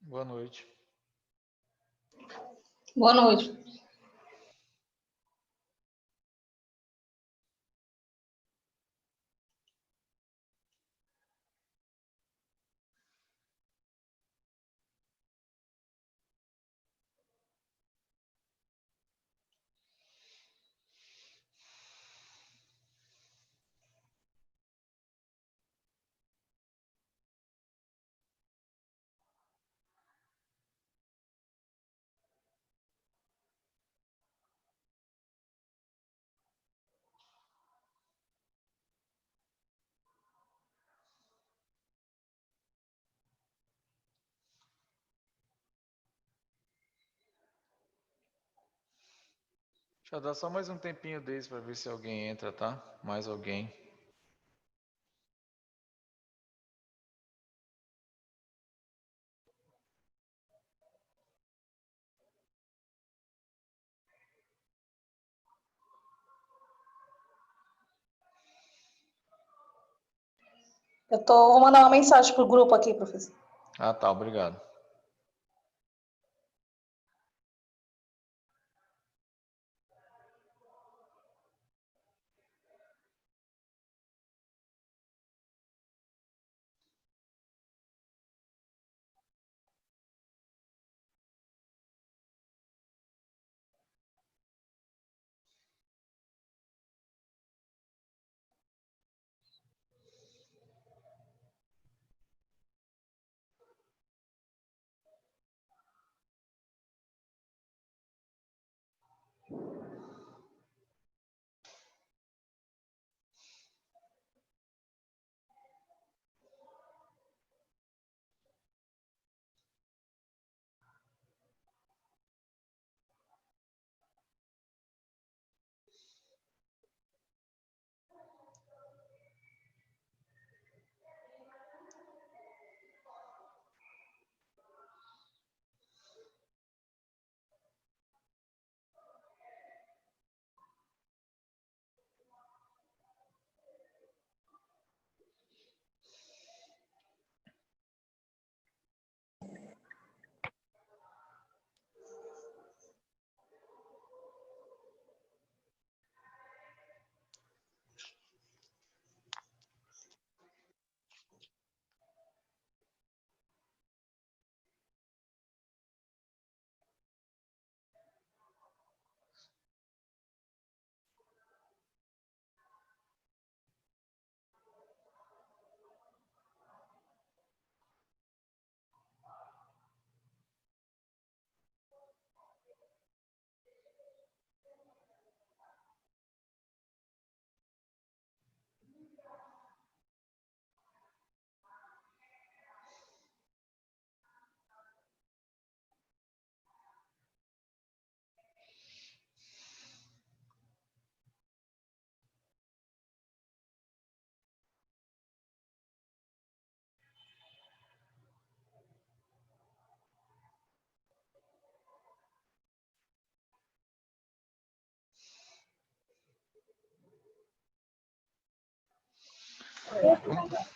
Boa noite. Boa noite. Deixa eu dar só mais um tempinho desse para ver se alguém entra, tá? Mais alguém. Vou mandar uma mensagem pro grupo aqui, professor. Ah, tá, obrigado.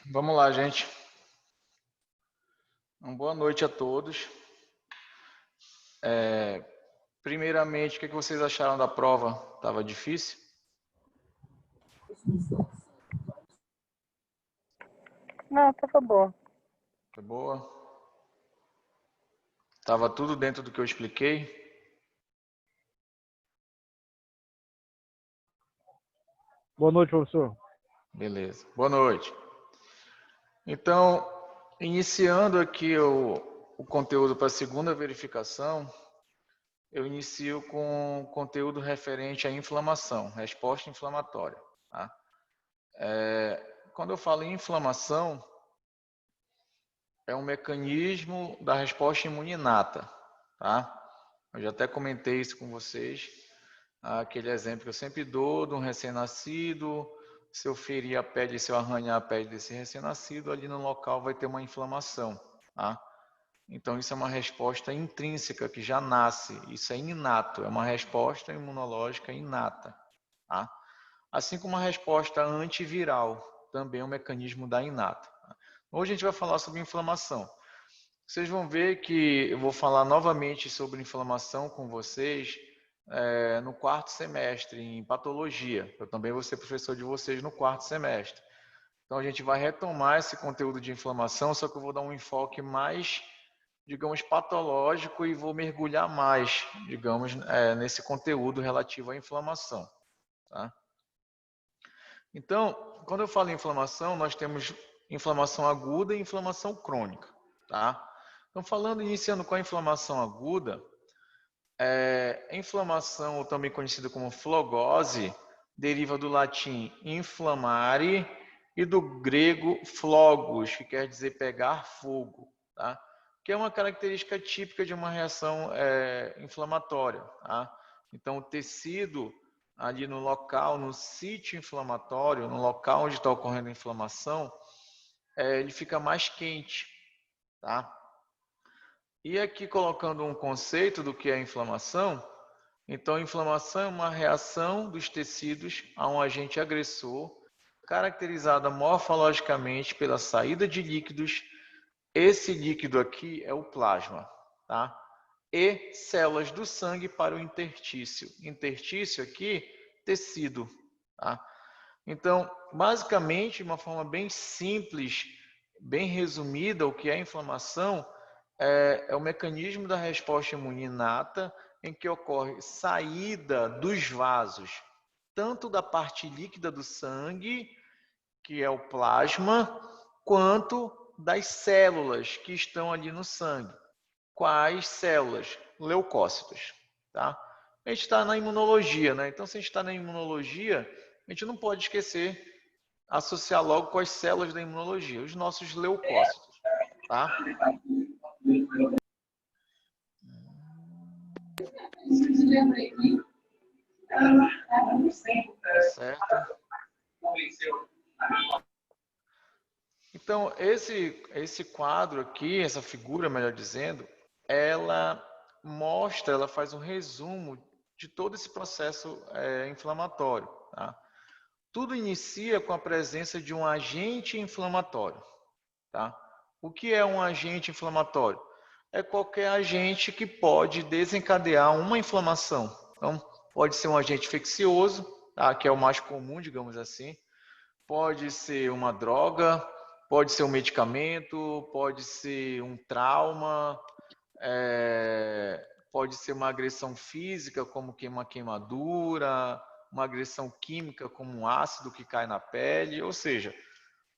Vamos lá, gente. Uma boa noite a todos. Primeiramente, o que vocês acharam da prova? Estava difícil? Não, tava boa. Foi boa? Estava tudo dentro do que eu expliquei? Boa noite, professor. Beleza. Boa noite. Então, iniciando aqui o conteúdo para a segunda verificação, eu inicio com conteúdo referente à inflamação, resposta inflamatória. Tá? Quando eu falo em inflamação, é um mecanismo da resposta imune inata. Tá? Eu já até comentei isso com vocês, aquele exemplo que eu sempre dou de um recém-nascido. Se eu ferir a pele, se eu arranhar a pele desse recém-nascido, ali no local vai ter uma inflamação. Tá? Então, isso é uma resposta intrínseca que já nasce, isso é inato, é uma resposta imunológica inata. Tá? Assim como a resposta antiviral, também é um mecanismo da inata. Hoje a gente vai falar sobre inflamação. Vocês vão ver que eu vou falar novamente sobre inflamação com vocês no quarto semestre, em patologia. Eu também vou ser professor de vocês no quarto semestre. Então, a gente vai retomar esse conteúdo de inflamação, só que eu vou dar um enfoque mais, digamos, patológico e vou mergulhar mais, digamos, nesse conteúdo relativo à inflamação. Tá? Então, quando eu falo em inflamação, nós temos inflamação aguda e inflamação crônica. Tá? Então, iniciando com a inflamação aguda, a inflamação, ou também conhecida como flogose, deriva do latim inflammare e do grego flogos, que quer dizer pegar fogo, tá? Que é uma característica típica de uma reação inflamatória. Tá? Então, o tecido ali no local, no sítio inflamatório, no local onde está ocorrendo a inflamação, ele fica mais quente. Tá? E aqui colocando um conceito do que é inflamação, então a inflamação é uma reação dos tecidos a um agente agressor, caracterizada morfologicamente pela saída de líquidos. Esse líquido aqui é o plasma, tá? E células do sangue para o interstício. Interstício aqui, tecido, tá? Então, basicamente, de uma forma bem simples, bem resumida, o que é inflamação é o mecanismo da resposta imune inata em que ocorre saída dos vasos, tanto da parte líquida do sangue, que é o plasma, quanto das células que estão ali no sangue. Quais células? Leucócitos. Tá? A gente está na imunologia, né? Então, se a gente está na imunologia, a gente não pode esquecer, associar logo com as células da imunologia, os nossos leucócitos. Tá? Certo? Então, esse quadro aqui, essa figura, melhor dizendo, ela faz um resumo de todo esse processo inflamatório. Tá? Tudo inicia com a presença de um agente inflamatório. Tá? O que é um agente inflamatório? É qualquer agente que pode desencadear uma inflamação. Então, pode ser um agente infeccioso, tá? Que é o mais comum, digamos assim. Pode ser uma droga, pode ser um medicamento, pode ser um trauma, pode ser uma agressão física, como uma queimadura, uma agressão química, como um ácido que cai na pele, ou seja,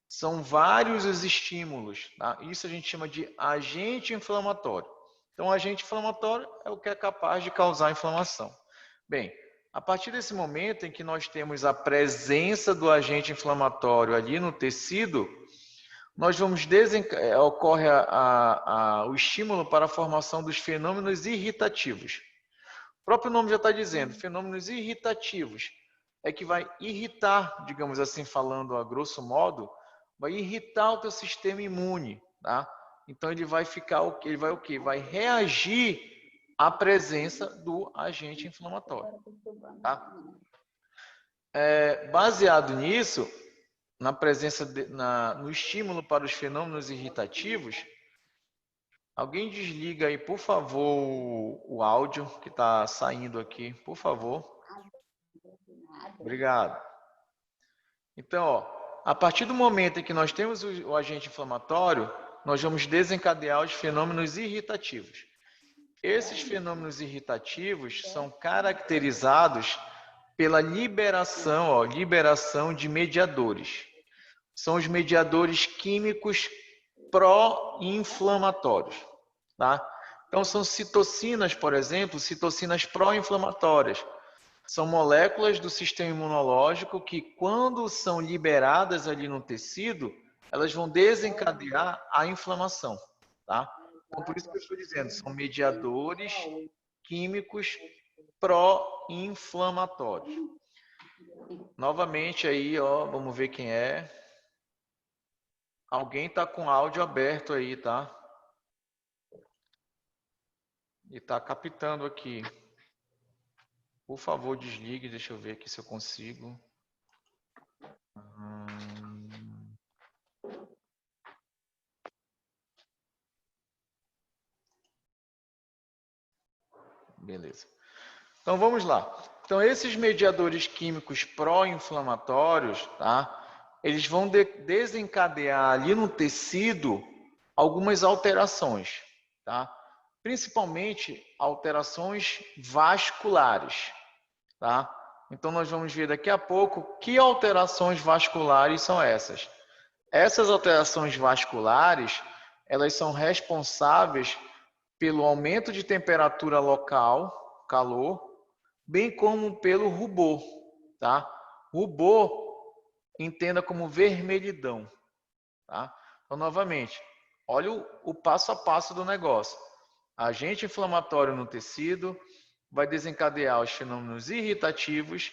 são vários os estímulos. Tá? Isso a gente chama de agente inflamatório. Então, agente inflamatório é o que é capaz de causar inflamação. Bem, a partir desse momento em que nós temos a presença do agente inflamatório ali no tecido, nós vamos ocorre o estímulo para a formação dos fenômenos irritativos. O próprio nome já está dizendo, fenômenos irritativos. É que vai irritar, digamos assim, falando a grosso modo, vai irritar o teu sistema imune, tá? Então ele vai ficar ele vai o quê? Vai reagir à presença do agente inflamatório, tá? Baseado nisso, na presença no estímulo para os fenômenos irritativos, alguém desliga aí, por favor, o áudio que está saindo aqui, por favor. Obrigado. Então, a partir do momento em que nós temos o agente inflamatório, nós vamos desencadear os fenômenos irritativos. Esses fenômenos irritativos são caracterizados pela liberação de mediadores. São os mediadores químicos pró-inflamatórios. Tá? Então, são citocinas, por exemplo, citocinas pró-inflamatórias. São moléculas do sistema imunológico que, quando são liberadas ali no tecido, elas vão desencadear a inflamação. Tá? Então, por isso que eu estou dizendo, são mediadores químicos pró-inflamatórios. Novamente aí, ó, vamos ver quem é. Alguém está com áudio aberto aí, tá? E está captando aqui. Por favor, desligue, deixa eu ver aqui se eu consigo. Beleza. Então, vamos lá. Então, esses mediadores químicos pró-inflamatórios, tá? Eles vão desencadear ali no tecido algumas alterações, tá? Principalmente alterações vasculares, tá? Então, nós vamos ver daqui a pouco que alterações vasculares são essas. Essas alterações vasculares, elas são responsáveis pelo aumento de temperatura local, calor, bem como pelo rubor, tá? Rubor, entenda como vermelhidão, tá? Então, novamente, olha o passo a passo do negócio. Agente inflamatório no tecido vai desencadear os fenômenos irritativos,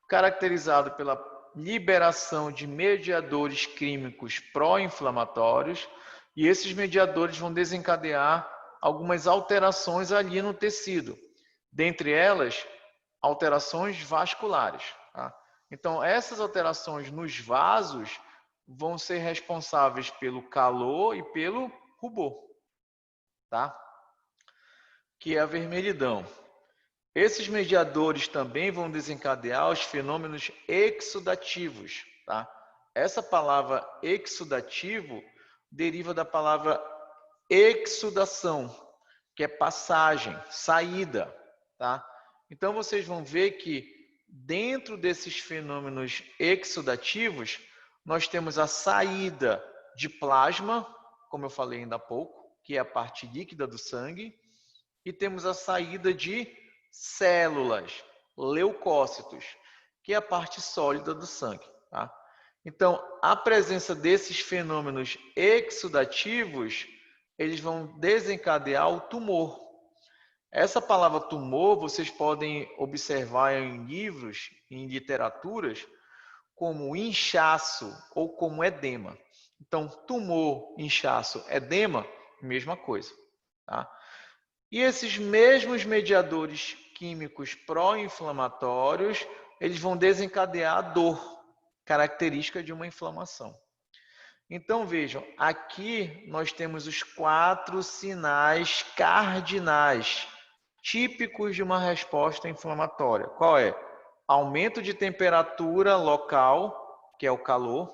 caracterizado pela liberação de mediadores químicos pró-inflamatórios, e esses mediadores vão desencadear algumas alterações ali no tecido, dentre elas, alterações vasculares. Tá? Então, essas alterações nos vasos vão ser responsáveis pelo calor e pelo rubor, tá? Que é a vermelhidão. Esses mediadores também vão desencadear os fenômenos exudativos, tá? Essa palavra exudativo deriva da palavra exudação, que é passagem, saída, tá? Então vocês vão ver que dentro desses fenômenos exudativos, nós temos a saída de plasma, como eu falei ainda há pouco, que é a parte líquida do sangue, e temos a saída de células, leucócitos, que é a parte sólida do sangue. Tá? Então, a presença desses fenômenos exudativos, eles vão desencadear o tumor. Essa palavra tumor, vocês podem observar em livros, em literaturas, como inchaço ou como edema. Então, tumor, inchaço, edema, mesma coisa. Tá? E esses mesmos mediadores químicos pró-inflamatórios, eles vão desencadear a dor, característica de uma inflamação. Então, vejam, aqui nós temos os 4 sinais cardinais típicos de uma resposta inflamatória. Qual é? Aumento de temperatura local, que é o calor,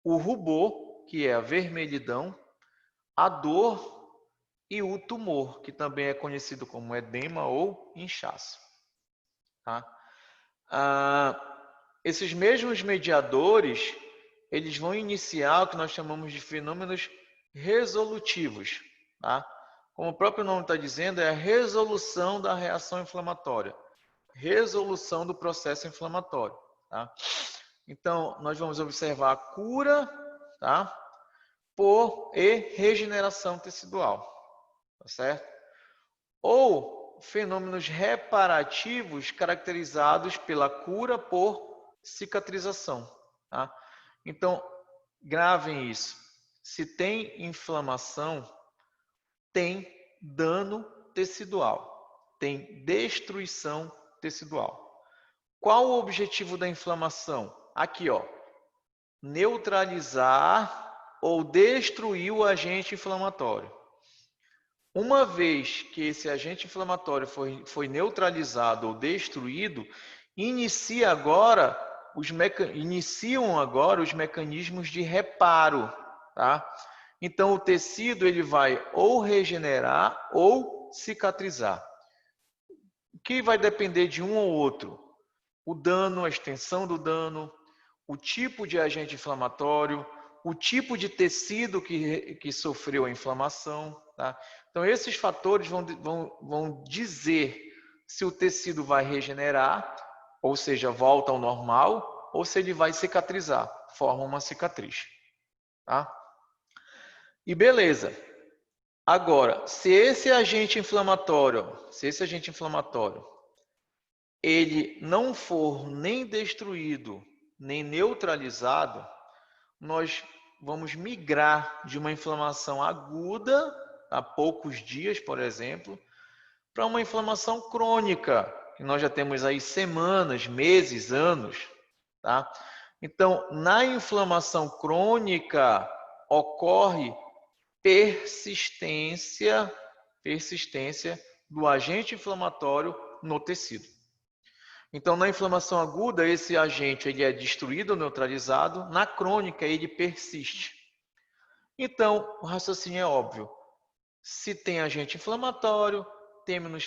o rubor, que é a vermelhidão, a dor e o tumor, que também é conhecido como edema ou inchaço. Tá? Esses mesmos mediadores, eles vão iniciar o que nós chamamos de fenômenos resolutivos. Tá? Como o próprio nome está dizendo, é a resolução da reação inflamatória. Resolução do processo inflamatório. Tá? Então, nós vamos observar a cura, tá? E regeneração tecidual. Tá certo? Ou fenômenos reparativos caracterizados pela cura por cicatrização. Tá? Então, gravem isso. Se tem inflamação, tem dano tecidual, tem destruição tecidual. Qual o objetivo da inflamação? Aqui, ó, neutralizar ou destruir o agente inflamatório. Uma vez que esse agente inflamatório foi neutralizado ou destruído, iniciam agora os mecanismos de reparo. Tá? Então, o tecido ele vai ou regenerar ou cicatrizar. O que vai depender de um ou outro? O dano, a extensão do dano, o tipo de agente inflamatório, o tipo de tecido que sofreu a inflamação. Tá? Então, esses fatores vão dizer se o tecido vai regenerar, ou seja, volta ao normal, ou se ele vai cicatrizar, forma uma cicatriz. Tá? E beleza. Agora, se esse agente inflamatório, ele não for nem destruído, nem neutralizado, nós vamos migrar de uma inflamação aguda, há poucos dias, por exemplo, para uma inflamação crônica, que nós já temos aí semanas, meses, anos. Tá? Então, na inflamação crônica, ocorre persistência do agente inflamatório no tecido. Então, na inflamação aguda, esse agente ele é destruído ou neutralizado. Na crônica, ele persiste. Então, o raciocínio é óbvio. Se tem agente inflamatório, temos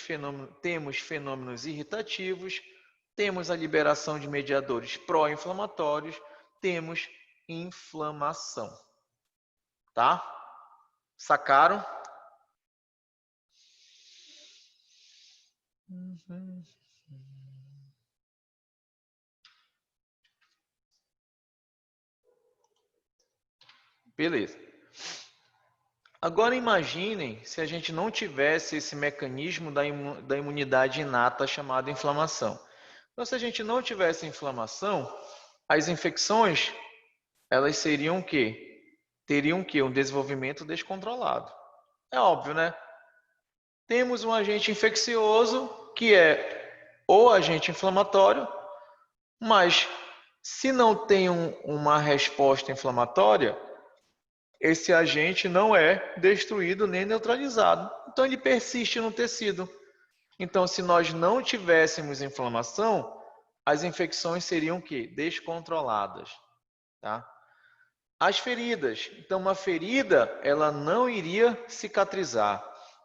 fenômenos irritativos, temos a liberação de mediadores pró-inflamatórios, temos inflamação. Tá? Sacaram? Beleza. Agora imaginem se a gente não tivesse esse mecanismo da imunidade inata chamado inflamação. Então, se a gente não tivesse inflamação, as infecções, elas seriam o quê? Teriam o quê? Um desenvolvimento descontrolado. É óbvio, né? Temos um agente infeccioso, que é o agente inflamatório, mas se não tem uma resposta inflamatória, esse agente não é destruído nem neutralizado. Então, ele persiste no tecido. Então, se nós não tivéssemos inflamação, as infecções seriam o quê? Descontroladas. Tá? As feridas. Então, uma ferida, ela não iria cicatrizar.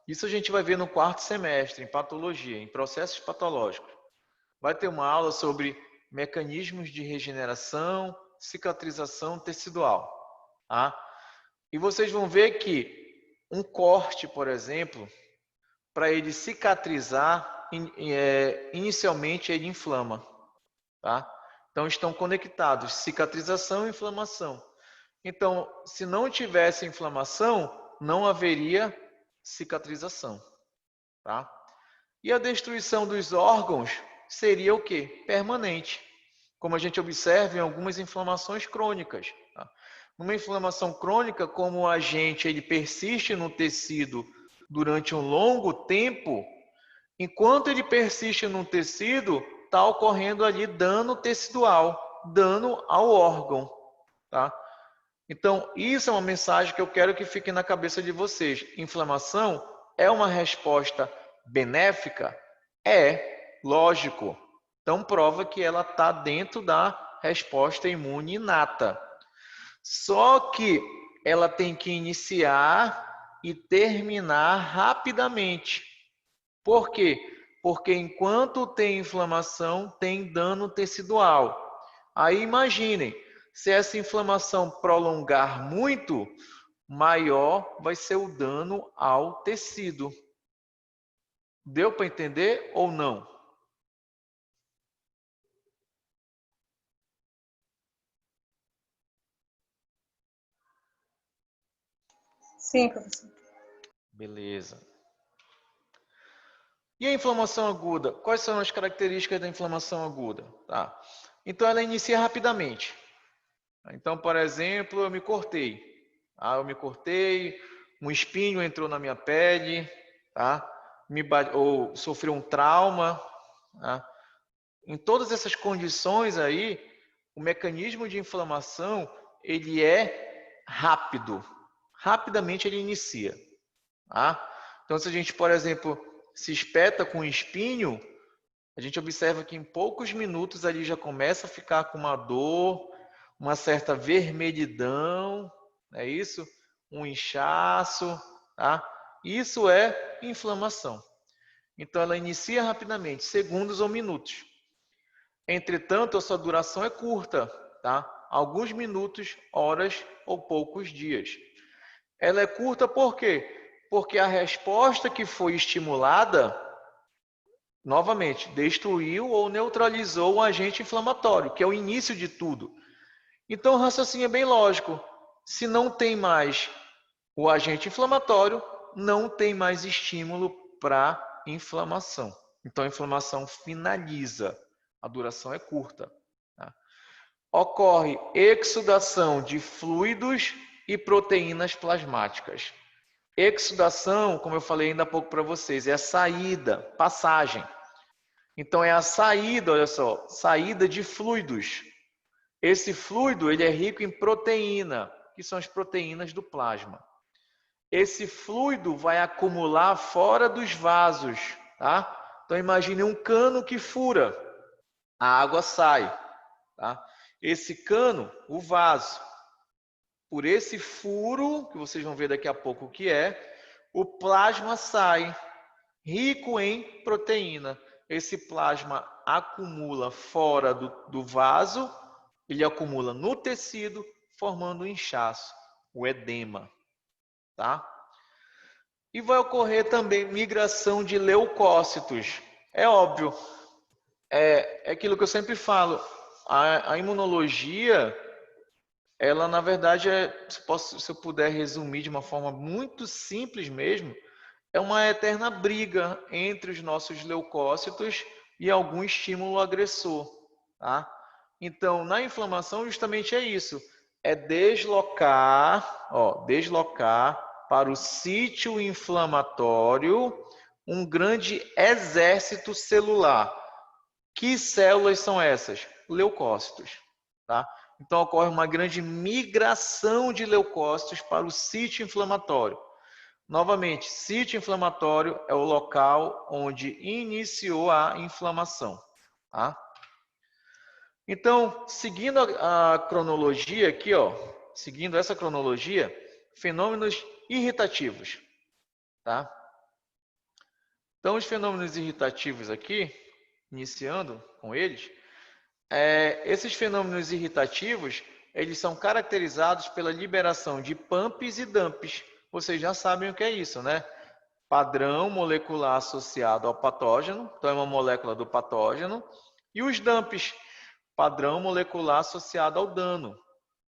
Isso a gente vai ver no 4º semestre, em patologia, em processos patológicos. Vai ter uma aula sobre mecanismos de regeneração, cicatrização tecidual. Tá? E vocês vão ver que um corte, por exemplo, para ele cicatrizar, inicialmente ele inflama. Tá? Então, estão conectados, cicatrização e inflamação. Então, se não tivesse inflamação, não haveria cicatrização. Tá? E a destruição dos órgãos seria o quê? Permanente. Como a gente observa em algumas inflamações crônicas. Tá? Numa inflamação crônica, como o agente ele persiste no tecido durante um longo tempo, enquanto ele persiste no tecido, está ocorrendo ali dano tecidual, dano ao órgão. Tá? Então, isso é uma mensagem que eu quero que fique na cabeça de vocês. Inflamação é uma resposta benéfica? É, lógico. Então, prova que ela está dentro da resposta imune inata. Só que ela tem que iniciar e terminar rapidamente. Por quê? Porque enquanto tem inflamação, tem dano tecidual. Aí imaginem, se essa inflamação prolongar muito, maior vai ser o dano ao tecido. Deu para entender ou não? Sim, professor. Beleza. E a inflamação aguda? Quais são as características da inflamação aguda? Tá. Então, ela inicia rapidamente. Então, por exemplo, eu me cortei. Um espinho entrou na minha pele, tá? Ou sofri um trauma. Tá? Em todas essas condições aí, o mecanismo de inflamação ele é rápido. Rapidamente ele inicia. Tá? Então, se a gente, por exemplo, se espeta com um espinho, a gente observa que em poucos minutos ali já começa a ficar com uma dor, uma certa vermelhidão, é isso? Um inchaço, tá? Isso é inflamação. Então, ela inicia rapidamente, segundos ou minutos. Entretanto, a sua duração é curta, tá? Alguns minutos, horas ou poucos dias. Ela é curta por quê? Porque a resposta que foi estimulada, novamente, destruiu ou neutralizou o agente inflamatório, que é o início de tudo. Então, o raciocínio é bem lógico. Se não tem mais o agente inflamatório, não tem mais estímulo para inflamação. Então, a inflamação finaliza. A duração é curta. Tá? Ocorre exudação de fluidos e proteínas plasmáticas. Exudação, como eu falei ainda há pouco para vocês, é a saída, passagem. Então, é a saída, olha só, saída de fluidos. Esse fluido ele é rico em proteína, que são as proteínas do plasma. esse fluido vai acumular fora dos vasos, tá? Então imagine um cano que fura, a água sai, tá? Esse cano, o vaso, por esse furo, que vocês vão ver daqui a pouco o que é, o plasma sai, rico em proteína. Esse plasma acumula fora do vaso, ele acumula no tecido, formando um inchaço, o edema, tá? E vai ocorrer também migração de leucócitos. É óbvio, é aquilo que eu sempre falo, a imunologia, ela na verdade, se eu puder resumir de uma forma muito simples mesmo, é uma eterna briga entre os nossos leucócitos e algum estímulo agressor, tá? Então, na inflamação, justamente é isso, é deslocar para o sítio inflamatório um grande exército celular. Que células são essas? Leucócitos, tá? Então, ocorre uma grande migração de leucócitos para o sítio inflamatório. Novamente, sítio inflamatório é o local onde iniciou a inflamação, tá? Então, seguindo a cronologia aqui, seguindo essa cronologia, fenômenos irritativos, tá? Então, os fenômenos irritativos aqui, iniciando com eles, esses fenômenos irritativos, eles são caracterizados pela liberação de pumps e dumps. Vocês já sabem o que é isso, né? Padrão molecular associado ao patógeno, então é uma molécula do patógeno, e os dumps, padrão molecular associado ao dano.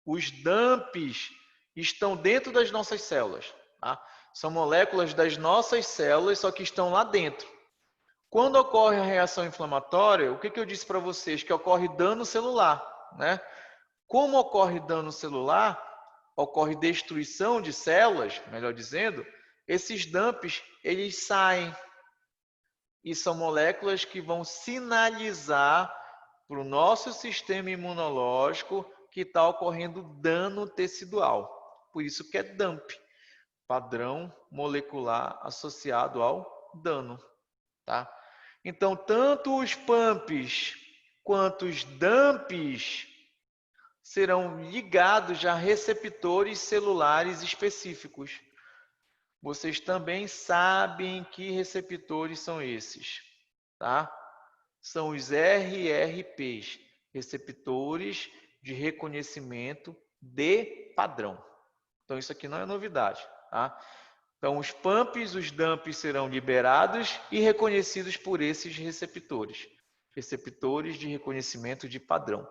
Os dumps estão dentro das nossas células, tá? São moléculas das nossas células, só que estão lá dentro. Quando ocorre a reação inflamatória, o que eu disse para vocês? Que ocorre dano celular, né? Como ocorre dano celular, ocorre destruição de células, melhor dizendo, esses dumps, eles saem e são moléculas que vão sinalizar para o nosso sistema imunológico que está ocorrendo dano tecidual. Por isso que é dump, padrão molecular associado ao dano, tá? Então, tanto os pumps quanto os dumps serão ligados a receptores celulares específicos. Vocês também sabem que receptores são esses, tá? São os RRPs, receptores de reconhecimento de padrão. Então, isso aqui não é novidade, tá? Então, os pumps, os dumps serão liberados e reconhecidos por esses receptores, receptores de reconhecimento de padrão.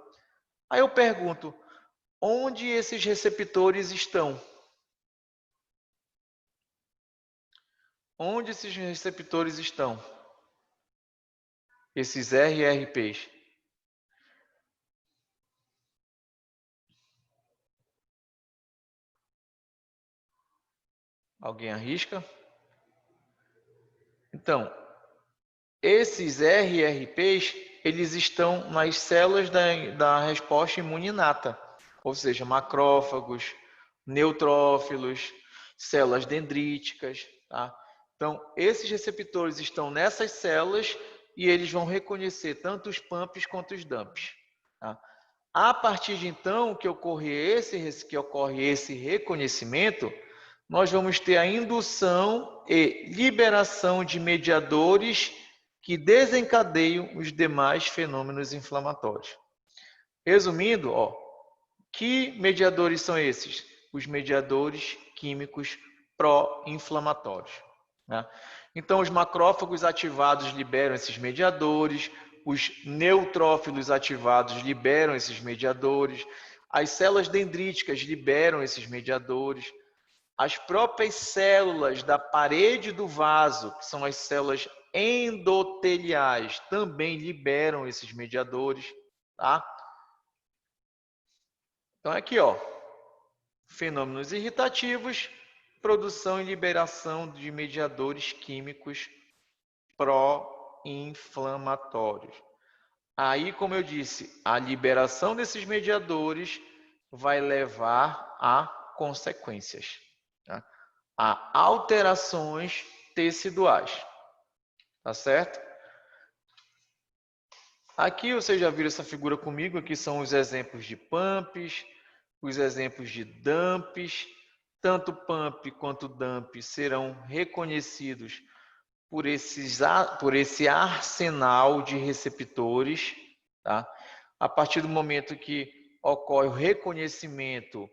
Aí eu pergunto, onde esses receptores estão? Onde esses receptores estão? Esses RRPs. Alguém arrisca? Então, esses RRPs, eles estão nas células da resposta imune inata, ou seja, macrófagos, neutrófilos, células dendríticas, tá? Então, esses receptores estão nessas células e eles vão reconhecer tanto os pumps quanto os dumps, tá? A partir de então que ocorre esse reconhecimento, nós vamos ter a indução e liberação de mediadores que desencadeiam os demais fenômenos inflamatórios. Resumindo, que mediadores são esses? Os mediadores químicos pró-inflamatórios, né? Então, os macrófagos ativados liberam esses mediadores, os neutrófilos ativados liberam esses mediadores, as células dendríticas liberam esses mediadores, as próprias células da parede do vaso, que são as células endoteliais, também liberam esses mediadores, tá? Então, aqui, fenômenos irritativos, produção e liberação de mediadores químicos pró-inflamatórios. Aí, como eu disse, a liberação desses mediadores vai levar a consequências, tá? a alterações teciduais. Tá certo? Aqui vocês já viram essa figura comigo, aqui são os exemplos de pumps, os exemplos de dumps. Tanto pump quanto dump serão reconhecidos por esse arsenal de receptores. Tá? A partir do momento que ocorre o reconhecimento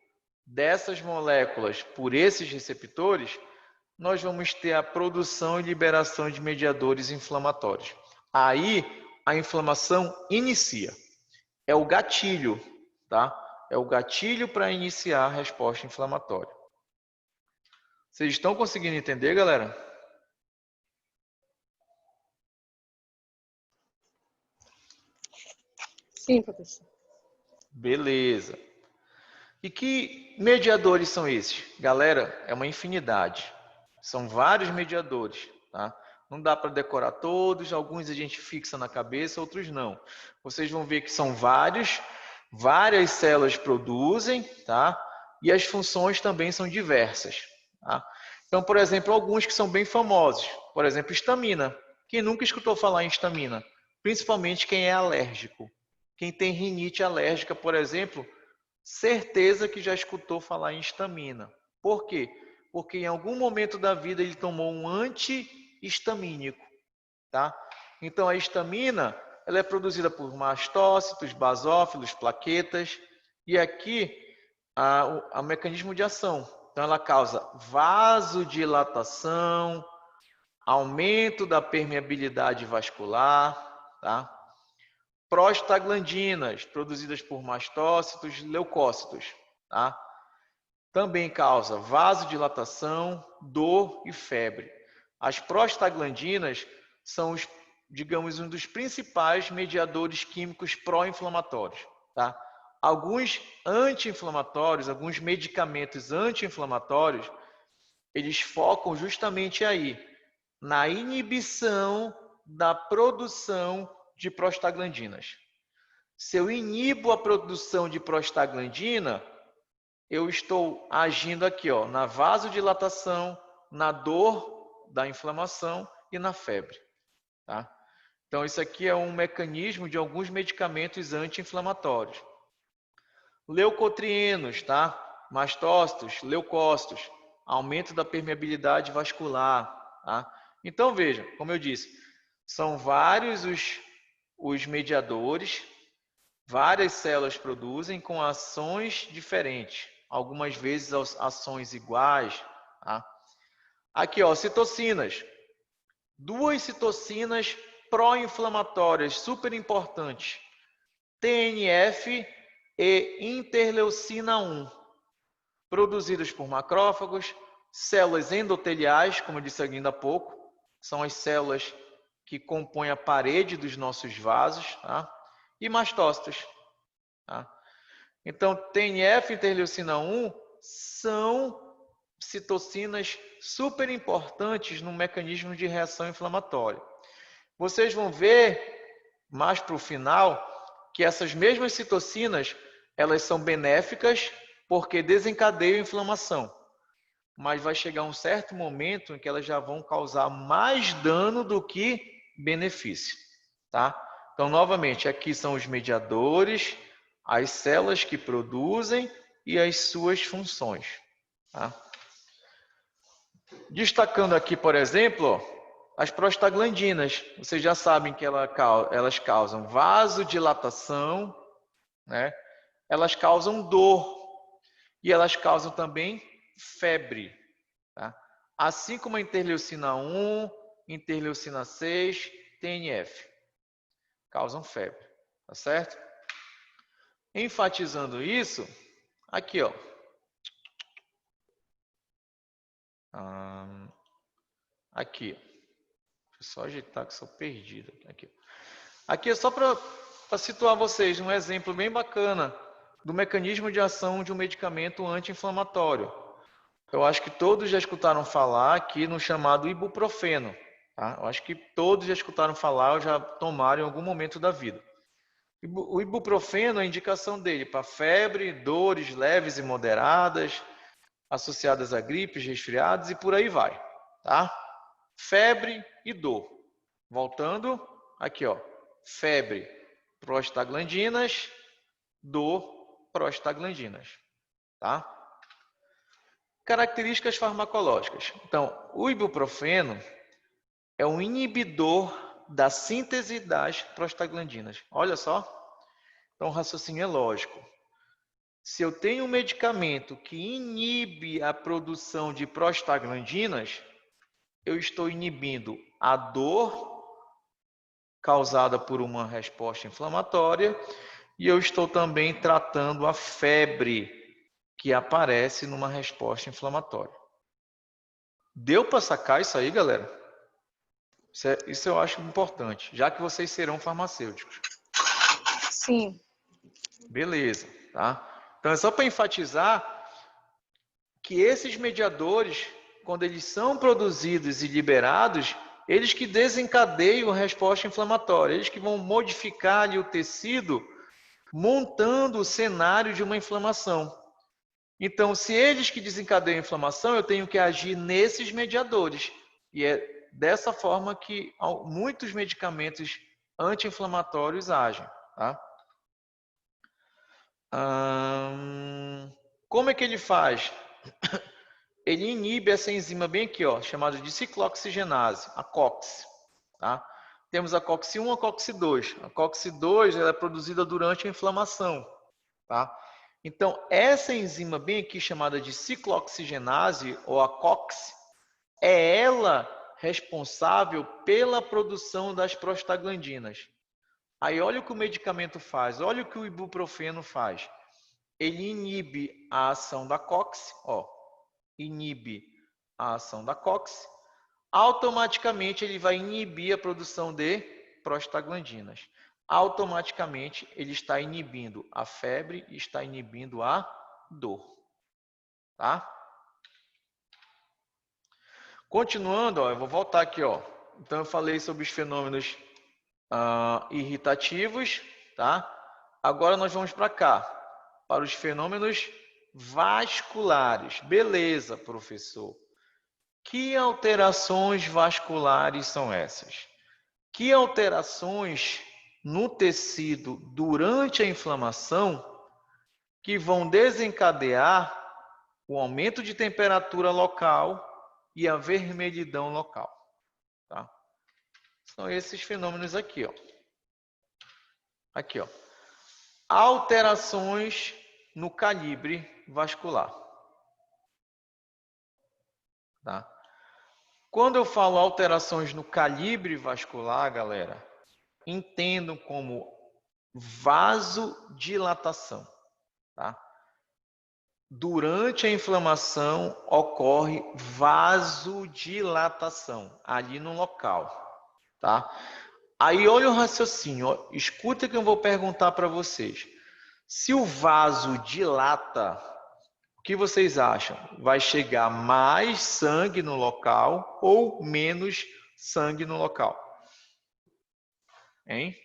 dessas moléculas por esses receptores, nós vamos ter a produção e liberação de mediadores inflamatórios. Aí, a inflamação inicia. É o gatilho, tá? É o gatilho para iniciar a resposta inflamatória. Vocês estão conseguindo entender, galera? Sim, professor. Beleza. E que mediadores são esses? Galera, é uma infinidade. São vários mediadores, tá? Não dá para decorar todos, alguns a gente fixa na cabeça, outros não. Vocês vão ver que são várias células produzem, tá? E as funções também são diversas, tá? Então, por exemplo, alguns que são bem famosos. Por exemplo, histamina. Quem nunca escutou falar em histamina? Principalmente quem é alérgico. Quem tem rinite alérgica, por exemplo, certeza que já escutou falar em histamina. Por quê? Porque em algum momento da vida ele tomou um antihistamínico, tá? Então a histamina, ela é produzida por mastócitos, basófilos, plaquetas, e aqui o mecanismo de ação. Então ela causa vasodilatação, aumento da permeabilidade vascular, tá? Prostaglandinas, produzidas por mastócitos, leucócitos, tá? Também causa vasodilatação, dor e febre. As prostaglandinas são, digamos, um dos principais mediadores químicos pró-inflamatórios, tá? Alguns anti-inflamatórios, alguns medicamentos anti-inflamatórios, eles focam justamente aí, na inibição da produção de prostaglandinas. Se eu inibo a produção de prostaglandina, eu estou agindo aqui, ó, na vasodilatação, na dor da inflamação e na febre, tá? Então, isso aqui é um mecanismo de alguns medicamentos anti-inflamatórios. Leucotrienos, tá? Mastócitos, leucócitos, aumento da permeabilidade vascular, tá? Então, veja, como eu disse, são vários os mediadores, várias células produzem com ações diferentes, algumas vezes ações iguais, tá? Aqui, ó, citocinas. Duas citocinas pró-inflamatórias super importantes, TNF e interleucina 1, produzidas por macrófagos, células endoteliais, como eu disse ainda há pouco, são as células que compõem a parede dos nossos vasos, tá? E mastócitos, tá? Então, TNF e interleucina 1 são citocinas super importantes no mecanismo de reação inflamatória. Vocês vão ver mais para o final que essas mesmas citocinas, elas são benéficas porque desencadeiam a inflamação. Mas vai chegar um certo momento em que elas já vão causar mais dano do que benefício, tá? Então, novamente, aqui são os mediadores, as células que produzem e as suas funções, tá? Destacando aqui, por exemplo, ó, as prostaglandinas. Vocês já sabem que elas causam vasodilatação, né? Elas causam dor e elas causam também febre, tá? Assim como a interleucina 1, interleucina 6, TNF, causam febre, tá certo? Enfatizando isso, aqui, ó. Aqui, deixa eu só ajeitar que sou perdido. Aqui é só para situar vocês um exemplo bem bacana do mecanismo de ação de um medicamento anti-inflamatório. Eu acho que todos já escutaram falar aqui no chamado ibuprofeno, tá? Eu acho que todos já escutaram falar ou já tomaram em algum momento da vida. O ibuprofeno, a indicação dele para febre, dores leves e moderadas, associadas a gripes, resfriados e por aí vai, tá? Febre e dor. Voltando, aqui ó, febre, prostaglandinas, dor, prostaglandinas, tá? Características farmacológicas. Então, o ibuprofeno é um inibidor da síntese das prostaglandinas. Olha só. Então, o raciocínio é lógico. Se eu tenho um medicamento que inibe a produção de prostaglandinas, eu estou inibindo a dor causada por uma resposta inflamatória e eu estou também tratando a febre que aparece numa resposta inflamatória. Deu para sacar isso aí, galera? Isso eu acho importante, já que vocês serão farmacêuticos. Sim. Beleza, tá? Então é só para enfatizar que esses mediadores, quando eles são produzidos e liberados, eles que desencadeiam a resposta inflamatória, eles que vão modificar ali o tecido, montando o cenário de uma inflamação. Então, se eles que desencadeiam a inflamação, eu tenho que agir nesses mediadores. E é dessa forma que muitos medicamentos anti-inflamatórios agem, tá? Como é que ele faz? Ele inibe essa enzima bem aqui, ó, chamada de ciclooxigenase, a COX. Tá? Temos a COX-1 e a COX-2. A COX-2 ela é produzida durante a inflamação. Tá? Então, essa enzima bem aqui, chamada de ciclooxigenase, ou a COX, é ela responsável pela produção das prostaglandinas. Aí, olha o que o medicamento faz, olha o que o ibuprofeno faz. Ele inibe a ação da COX, ó, inibe a ação da COX, automaticamente ele vai inibir a produção de prostaglandinas. Automaticamente ele está inibindo a febre e está inibindo a dor. Tá? Continuando, ó, eu vou voltar aqui. Ó. Então eu falei sobre os fenômenos irritativos. Tá? Agora nós vamos para cá, para os fenômenos vasculares. Beleza, professor. Que alterações vasculares são essas? Que alterações no tecido durante a inflamação que vão desencadear o aumento de temperatura local e a vermelhidão local. Tá? São esses fenômenos aqui. Ó. Aqui, ó. Alterações no calibre vascular. Tá? Quando eu falo alterações no calibre vascular, galera, entendam como vasodilatação. Tá? Durante a inflamação ocorre vasodilatação ali no local. Tá? Aí olha o raciocínio, ó, escuta que eu vou perguntar para vocês. Se o vaso dilata, o que vocês acham? Vai chegar mais sangue no local ou menos sangue no local? Hein?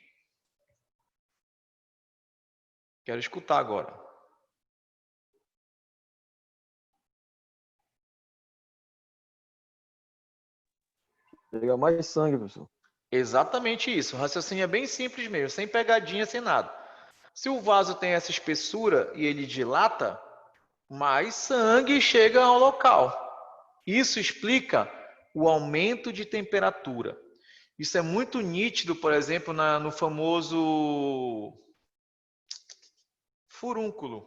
Quero escutar agora. Chega mais sangue, professor. Exatamente isso. O raciocínio é bem simples mesmo, sem pegadinha, sem nada. Se o vaso tem essa espessura e ele dilata, mais sangue chega ao local. Isso explica o aumento de temperatura. Isso é muito nítido, por exemplo, no famoso furúnculo.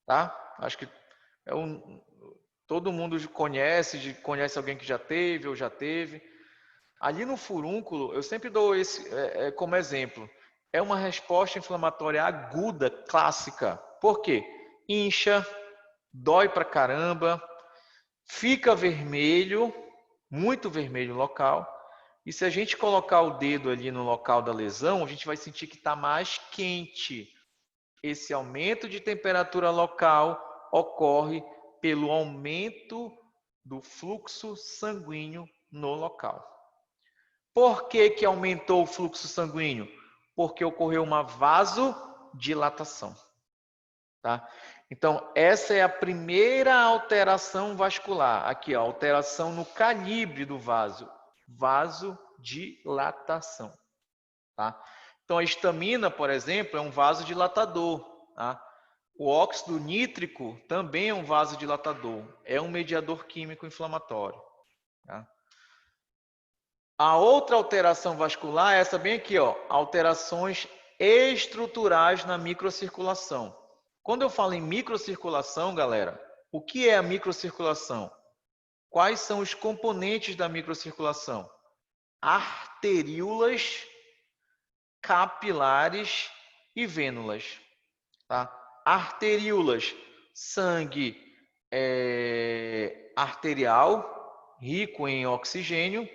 Tá? Acho que todo mundo conhece alguém que já teve ou já teve. Ali no furúnculo, eu sempre dou esse como exemplo. É uma resposta inflamatória aguda, clássica. Por quê? Incha, dói pra caramba, fica vermelho, muito vermelho o local. E se a gente colocar o dedo ali no local da lesão, a gente vai sentir que está mais quente. Esse aumento de temperatura local ocorre pelo aumento do fluxo sanguíneo no local. Por que aumentou o fluxo sanguíneo? Porque ocorreu uma vasodilatação. tá? Então, essa é a primeira alteração vascular. Aqui, ó, alteração no calibre do vaso. Vasodilatação, tá? Então, a histamina, por exemplo, é um vasodilatador, tá? O óxido nítrico também é um vasodilatador. É um mediador químico inflamatório, tá? A outra alteração vascular é essa bem aqui, ó, alterações estruturais na microcirculação. Quando eu falo em microcirculação, galera, o que é a microcirculação? Quais são os componentes da microcirculação? Arteríolas, capilares e vênulas, tá? Arteríolas, sangue arterial, rico em oxigênio.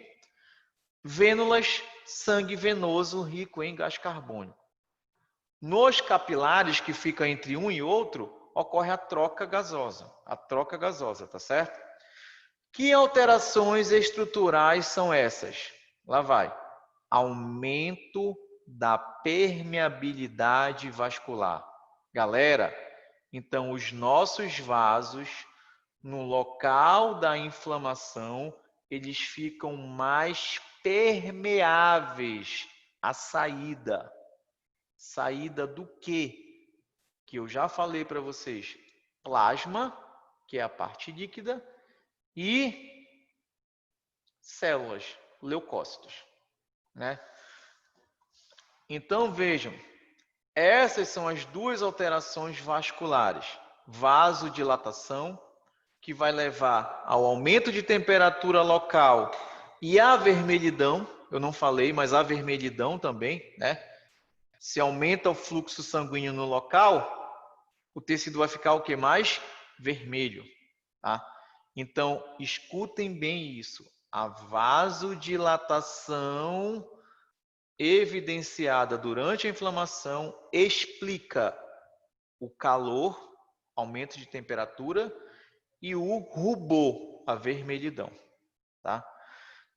Vênulas, sangue venoso, rico em gás carbônico. Nos capilares, que fica entre um e outro, ocorre a troca gasosa. A troca gasosa, tá certo? Que alterações estruturais são essas? Lá vai. Aumento da permeabilidade vascular. Galera, então os nossos vasos, no local da inflamação, eles ficam mais permeáveis à saída. Saída do quê? Que eu já falei para vocês. Plasma, que é a parte líquida, e células, leucócitos, né? Então, vejam, essas são as duas alterações vasculares. Vasodilatação, que vai levar ao aumento de temperatura local e a vermelhidão, eu não falei, mas a vermelhidão também, né? Se aumenta o fluxo sanguíneo no local, o tecido vai ficar o que mais? Vermelho, tá? Então, escutem bem isso. A vasodilatação evidenciada durante a inflamação explica o calor, aumento de temperatura, e o rubor, a vermelhidão, tá?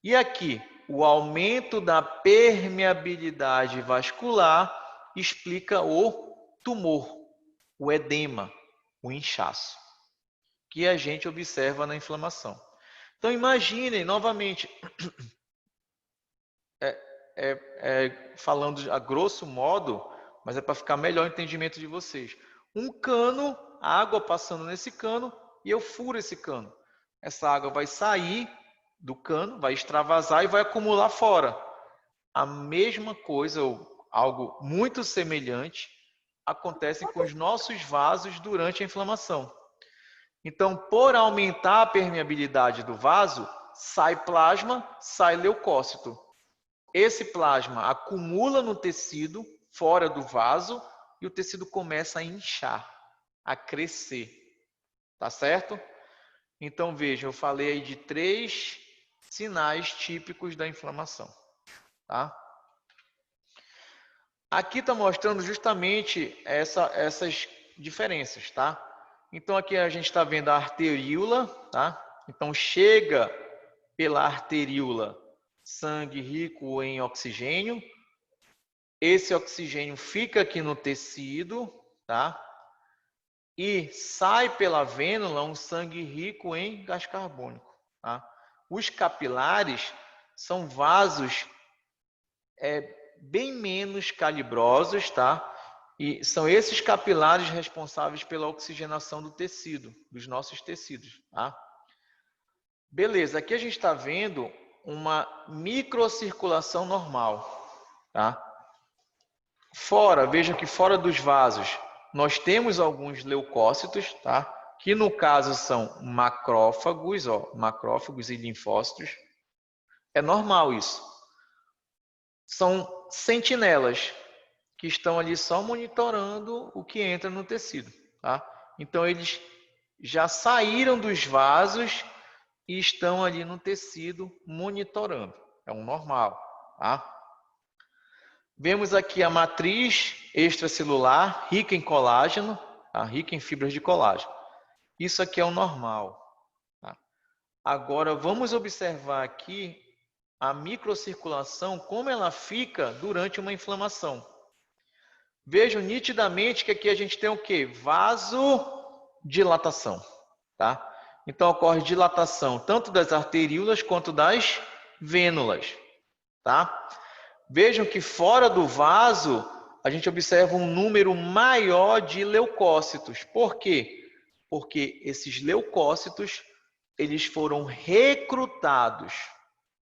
E aqui, o aumento da permeabilidade vascular explica o tumor, o edema, o inchaço, que a gente observa na inflamação. Então, imaginem, novamente, falando a grosso modo, mas é para ficar melhor o entendimento de vocês. Um cano, água passando nesse cano, e eu furo esse cano. Essa água vai sair do cano, vai extravasar e vai acumular fora. A mesma coisa, ou algo muito semelhante, acontece com os nossos vasos durante a inflamação. Então, por aumentar a permeabilidade do vaso, sai plasma, sai leucócito. Esse plasma acumula no tecido, fora do vaso, e o tecido começa a inchar, a crescer. Tá certo? Então, vejam, eu falei aí de 3 sinais típicos da inflamação. Tá? Aqui está mostrando justamente essas diferenças, tá? Então, aqui a gente está vendo a arteríola, tá? Então, chega pela arteríola sangue rico em oxigênio. Esse oxigênio fica aqui no tecido, tá? E sai pela vênula um sangue rico em gás carbônico, tá? Os capilares são vasos bem menos calibrosos, tá? E são esses capilares responsáveis pela oxigenação do tecido, dos nossos tecidos, tá? Beleza, aqui a gente está vendo uma microcirculação normal, tá? Fora, veja que fora dos vasos, nós temos alguns leucócitos, tá? Que no caso são macrófagos, ó, macrófagos e linfócitos. É normal isso. São sentinelas que estão ali só monitorando o que entra no tecido, tá? Então eles já saíram dos vasos e estão ali no tecido monitorando. É um normal, tá? Vemos aqui a matriz extracelular rica em colágeno, tá? Rica em fibras de colágeno. Isso aqui é o normal, tá? Agora vamos observar aqui a microcirculação, como ela fica durante uma inflamação. Vejam nitidamente que aqui a gente tem o quê? Vasodilatação, tá? Então, ocorre dilatação tanto das arteríolas quanto das vênulas, tá? Vejam que fora do vaso, a gente observa um número maior de leucócitos. Por quê? Porque esses leucócitos, eles foram recrutados,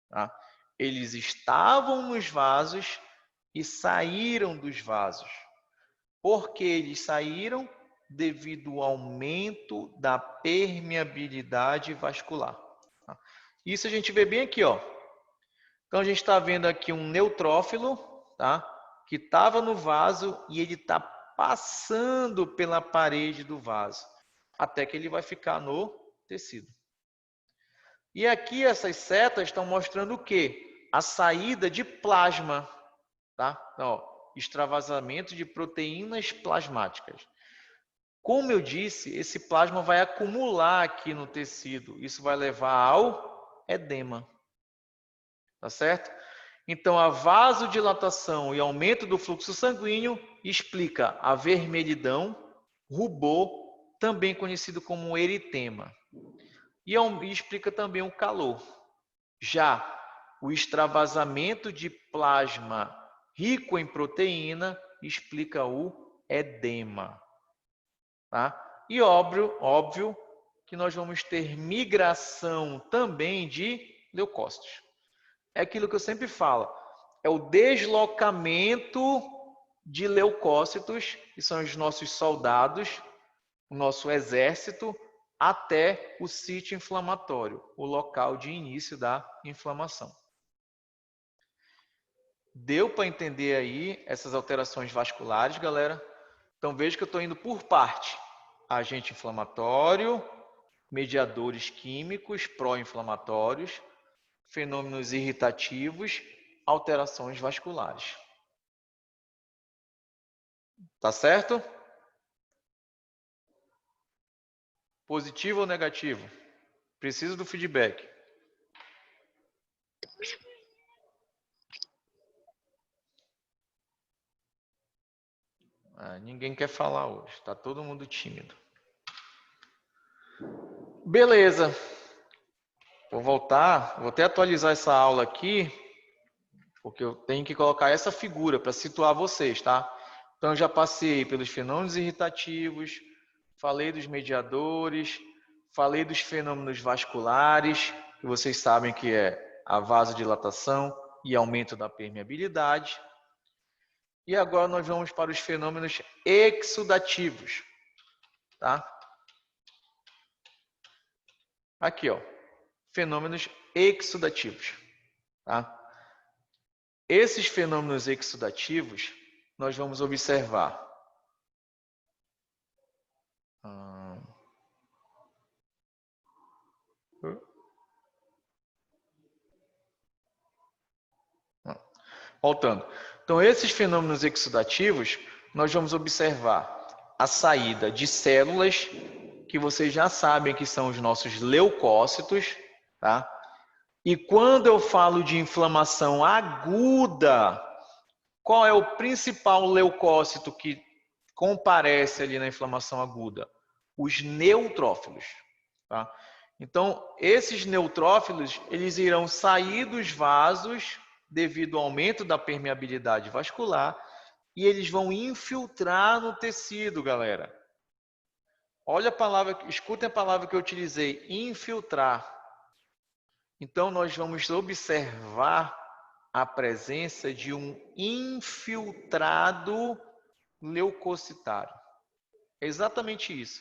tá? Eles estavam nos vasos e saíram dos vasos. Por que eles saíram? Devido ao aumento da permeabilidade vascular. Tá? Isso a gente vê bem aqui, ó. Então, a gente está vendo aqui um neutrófilo, tá? Que estava no vaso e ele está passando pela parede do vaso, até que ele vai ficar no tecido. E aqui essas setas estão mostrando o quê? A saída de plasma, tá? Então, ó, extravasamento de proteínas plasmáticas. Como eu disse, esse plasma vai acumular aqui no tecido. Isso vai levar ao edema. Tá certo? Então, a vasodilatação e aumento do fluxo sanguíneo explica a vermelhidão, rubor, também conhecido como eritema. E explica também o calor. Já o extravasamento de plasma rico em proteína explica o edema. Tá? E óbvio que nós vamos ter migração também de leucócitos. É aquilo que eu sempre falo, é o deslocamento de leucócitos, que são os nossos soldados, o nosso exército, até o sítio inflamatório, o local de início da inflamação. Deu para entender aí essas alterações vasculares, galera? Então veja que eu estou indo por parte. Agente inflamatório, mediadores químicos pró-inflamatórios, fenômenos irritativos, alterações vasculares. Tá certo? Positivo ou negativo? Preciso do feedback. Ninguém quer falar hoje. Tá todo mundo tímido. Beleza. Vou voltar. Vou até atualizar essa aula aqui, porque eu tenho que colocar essa figura para situar vocês, tá? Então, eu já passei pelos fenômenos irritativos, falei dos mediadores, falei dos fenômenos vasculares, que vocês sabem que é a vasodilatação e aumento da permeabilidade. E agora nós vamos para os fenômenos exudativos, tá? Aqui, ó, fenômenos exudativos, tá? Esses fenômenos exudativos nós vamos observar voltando. Então, esses fenômenos exudativos, nós vamos observar a saída de células, que vocês já sabem que são os nossos leucócitos, tá? E quando eu falo de inflamação aguda, qual é o principal leucócito que comparece ali na inflamação aguda? Os neutrófilos, tá? Então, esses neutrófilos, eles irão sair dos vasos devido ao aumento da permeabilidade vascular e eles vão infiltrar no tecido, galera. Olha a palavra, escutem a palavra que eu utilizei, infiltrar. Então, nós vamos observar a presença de um infiltrado leucocitário. É exatamente isso.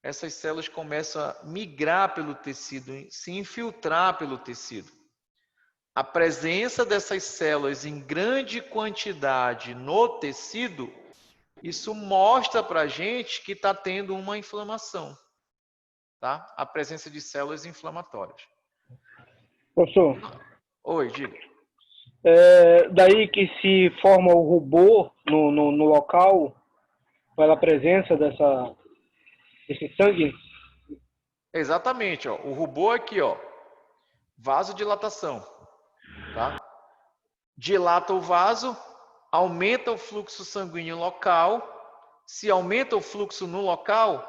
Essas células começam a migrar pelo tecido, se infiltrar pelo tecido. A presença dessas células em grande quantidade no tecido, isso mostra para a gente que está tendo uma inflamação, tá? A presença de células inflamatórias. Professor, Oi, diga. daí que se forma o rubor no local, pela presença desse sangue? Exatamente, ó. O rubor aqui, ó, vasodilatação, tá? Dilata o vaso, aumenta o fluxo sanguíneo local. Se aumenta o fluxo no local,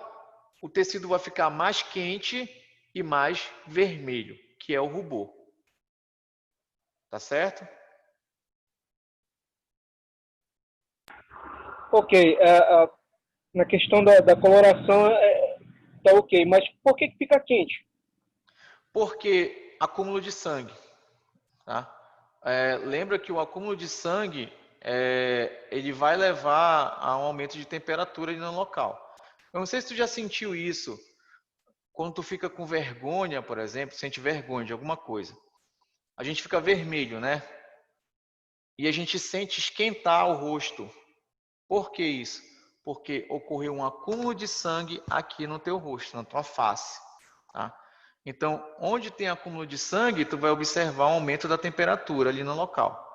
o tecido vai ficar mais quente e mais vermelho, que é o rubor. Tá certo? Ok, na questão da coloração tá ok, mas por que fica quente? Porque acúmulo de sangue. Tá? Lembra que o acúmulo de sangue ele vai levar a um aumento de temperatura ali no local. Eu não sei se tu já sentiu isso quando tu fica com vergonha, por exemplo, sente vergonha de alguma coisa. A gente fica vermelho, né? E a gente sente esquentar o rosto. Por que isso? Porque ocorreu um acúmulo de sangue aqui no teu rosto, na tua face. Tá? Então, onde tem acúmulo de sangue, tu vai observar um aumento da temperatura ali no local.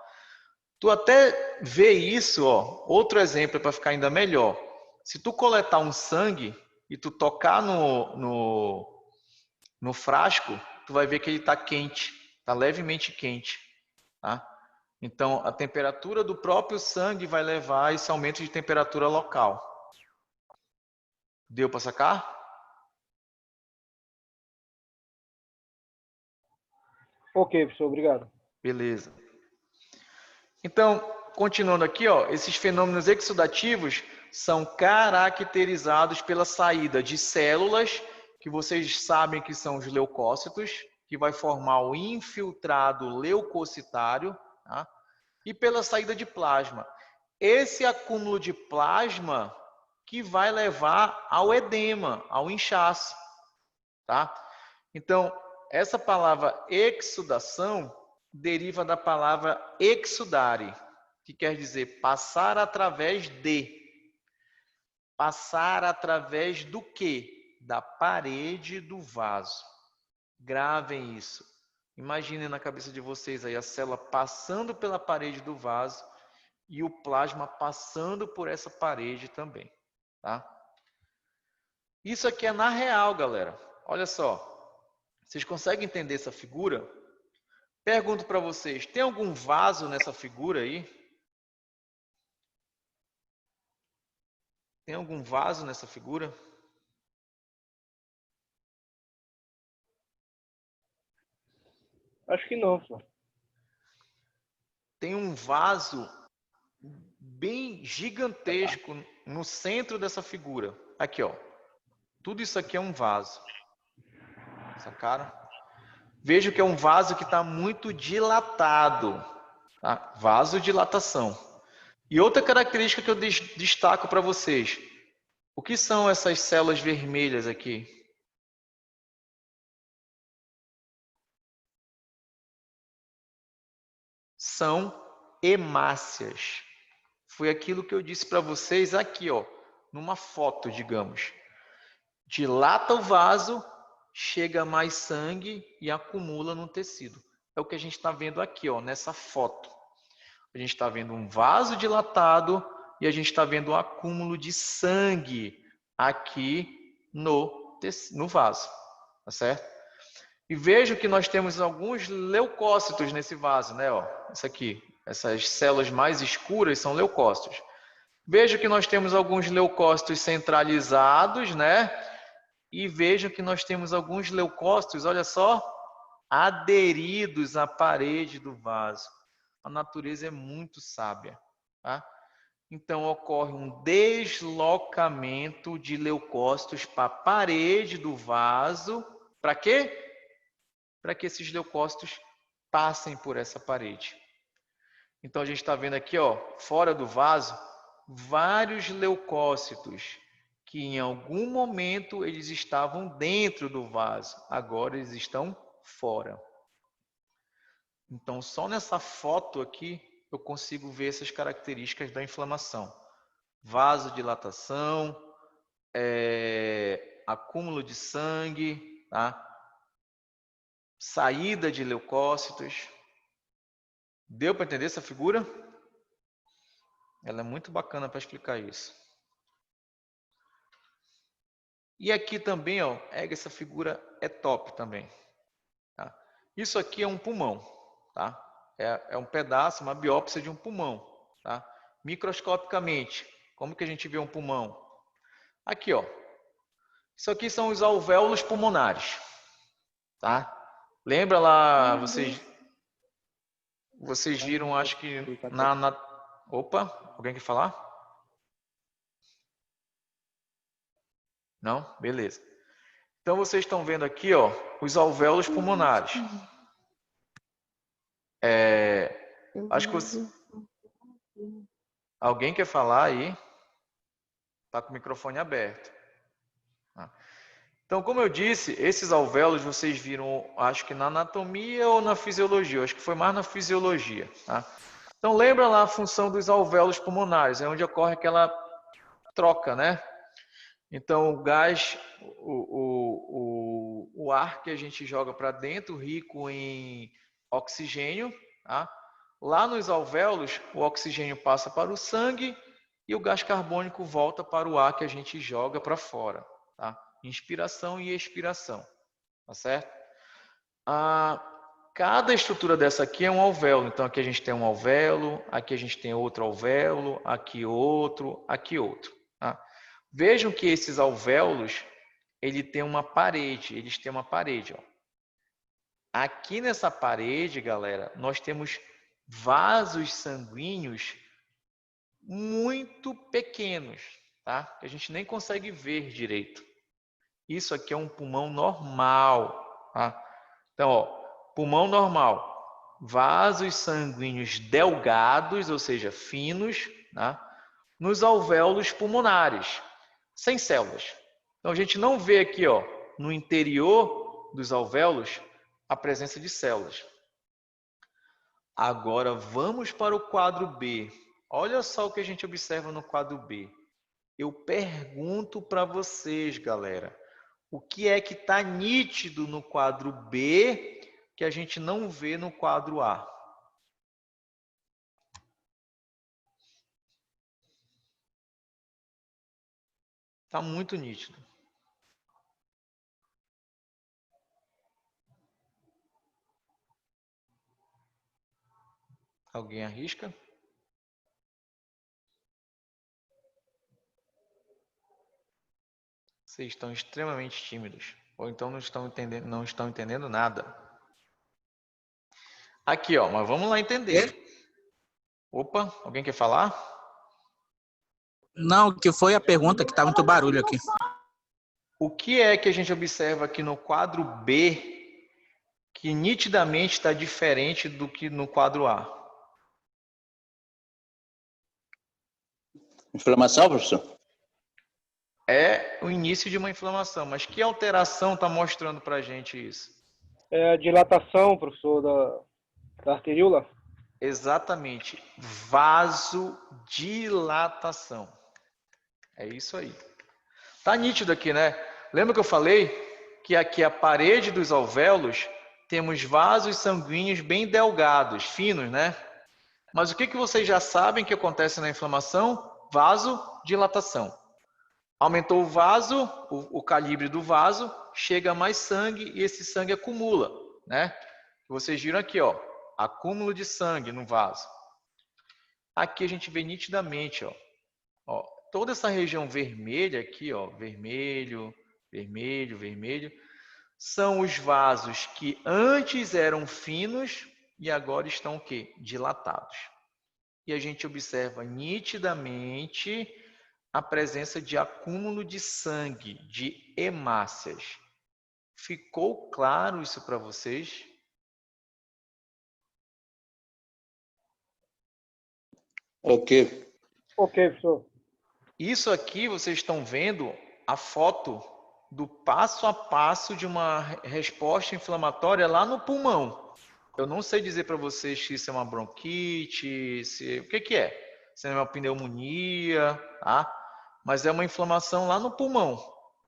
Tu até vê isso, ó, outro exemplo para ficar ainda melhor. Se tu coletar um sangue e tu tocar no frasco, tu vai ver que ele está quente, está levemente quente. Tá? Então, a temperatura do próprio sangue vai levar a esse aumento de temperatura local. Deu para sacar? Ok, professor, obrigado. Beleza. Então, continuando aqui, ó, esses fenômenos exudativos são caracterizados pela saída de células, que vocês sabem que são os leucócitos, que vai formar o infiltrado leucocitário, tá? E pela saída de plasma. Esse acúmulo de plasma que vai levar ao edema, ao inchaço, tá? Então, essa palavra exudação deriva da palavra exudare, que quer dizer passar através de. Passar através do quê? Da parede do vaso. Gravem isso. Imaginem na cabeça de vocês aí a célula passando pela parede do vaso e o plasma passando por essa parede também, tá? Isso aqui é na real, galera. Olha só. Vocês conseguem entender essa figura? Pergunto para vocês, tem algum vaso nessa figura aí? Tem algum vaso nessa figura? Acho que não, professor. Tem um vaso bem gigantesco no centro dessa figura. Aqui, ó. Tudo isso aqui é um vaso. Sacaram? Vejo que é um vaso que está muito dilatado. Tá? Vasodilatação. E outra característica que eu destaco para vocês. O que são essas células vermelhas aqui? São hemácias. Foi aquilo que eu disse para vocês aqui, ó, numa foto, digamos. Dilata o vaso, chega mais sangue e acumula no tecido. É o que a gente está vendo aqui, ó, nessa foto. A gente está vendo um vaso dilatado e a gente está vendo um acúmulo de sangue aqui no vaso, tá certo? E vejo que nós temos alguns leucócitos nesse vaso, né? Ó, isso aqui, essas células mais escuras são leucócitos. Vejo que nós temos alguns leucócitos centralizados, né? E vejo que nós temos alguns leucócitos, olha só, aderidos à parede do vaso. A natureza é muito sábia, tá? Então ocorre um deslocamento de leucócitos para a parede do vaso. Para quê? Para que esses leucócitos passem por essa parede. Então a gente está vendo aqui, ó, fora do vaso, vários leucócitos que em algum momento eles estavam dentro do vaso, agora eles estão fora. Então só nessa foto aqui eu consigo ver essas características da inflamação. Vasodilatação, acúmulo de sangue, tá? Saída de leucócitos. Deu para entender essa figura? Ela é muito bacana para explicar isso. E aqui também, ó, essa figura é top também. Tá? Isso aqui é um pulmão, tá? É um pedaço, uma biópsia de um pulmão, tá? microscopicamente, como que a gente vê um pulmão? Aqui, ó. Isso aqui são os alvéolos pulmonares, tá? Lembra lá, vocês viram, acho que Opa, alguém quer falar? Não? Beleza. Então, vocês estão vendo aqui, ó, os alvéolos pulmonares. Acho que alguém quer falar aí? Está com o microfone aberto. Então, como eu disse, esses alvéolos vocês viram, acho que na anatomia ou na fisiologia. Acho que foi mais na fisiologia. Tá? Então, lembra lá a função dos alvéolos pulmonares, é onde ocorre aquela troca, né? Então, o gás, o ar que a gente joga para dentro, rico em oxigênio, tá? Lá nos alvéolos, o oxigênio passa para o sangue e o gás carbônico volta para o ar que a gente joga para fora, tá? Inspiração e expiração, tá certo? Cada estrutura dessa aqui é um alvéolo. Então, aqui a gente tem um alvéolo, aqui a gente tem outro alvéolo, aqui outro, aqui outro. Tá? Vejam que esses alvéolos, eles têm uma parede. Ó. Aqui nessa parede, galera, nós temos vasos sanguíneos muito pequenos, tá? Que a gente nem consegue ver direito. Isso aqui é um pulmão normal, tá? Então, ó, pulmão normal, vasos sanguíneos delgados, ou seja, finos, tá? Nos alvéolos pulmonares, sem células. Então, a gente não vê aqui, ó, no interior dos alvéolos, a presença de células. Agora, vamos para o quadro B. Olha só o que a gente observa no quadro B. Eu pergunto para vocês, galera, o que é que está nítido no quadro B que a gente não vê no quadro A? Está muito nítido. Alguém arrisca? Vocês estão extremamente tímidos. Ou então não estão entendendo nada. Aqui, ó, mas vamos lá entender. Opa, alguém quer falar? Não, que foi a pergunta que está muito barulho aqui. O que é que a gente observa aqui no quadro B que nitidamente está diferente do que no quadro A? Inflamação, professor? É o início de uma inflamação, mas que alteração está mostrando para a gente isso? É a dilatação, professor, da arteríola? Exatamente, vasodilatação. É isso aí. Tá nítido aqui, né? Lembra que eu falei que aqui a parede dos alvéolos temos vasos sanguíneos bem delgados, finos, né? Mas o que vocês já sabem que acontece na inflamação? Vasodilatação. Aumentou o vaso, o calibre do vaso, chega mais sangue e esse sangue acumula, né? Vocês viram aqui, ó, acúmulo de sangue no vaso. Aqui a gente vê nitidamente, ó, toda essa região vermelha aqui, ó, vermelho, vermelho, vermelho, são os vasos que antes eram finos e agora estão o quê? Dilatados. E a gente observa nitidamente a presença de acúmulo de sangue, de hemácias. Ficou claro isso para vocês? Ok. Ok, professor. Isso aqui vocês estão vendo a foto do passo a passo de uma resposta inflamatória lá no pulmão. Eu não sei dizer para vocês se isso é uma bronquite, o que é? Se é uma pneumonia, tá? Mas é uma inflamação lá no pulmão,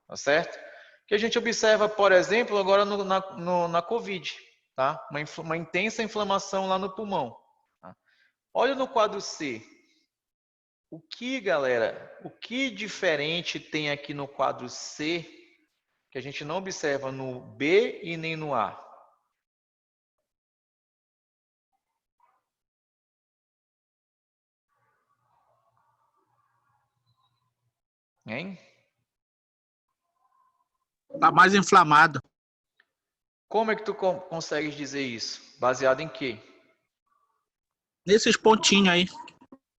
tá certo? Que a gente observa, por exemplo, agora na COVID, tá? Uma intensa inflamação lá no pulmão. Tá? Olha no quadro C. O que, galera, o que diferente tem aqui no quadro C que a gente não observa no B e nem no A? Hein? Tá mais inflamado. Como é que tu consegues dizer isso? Baseado em quê? Nesses pontinhos aí.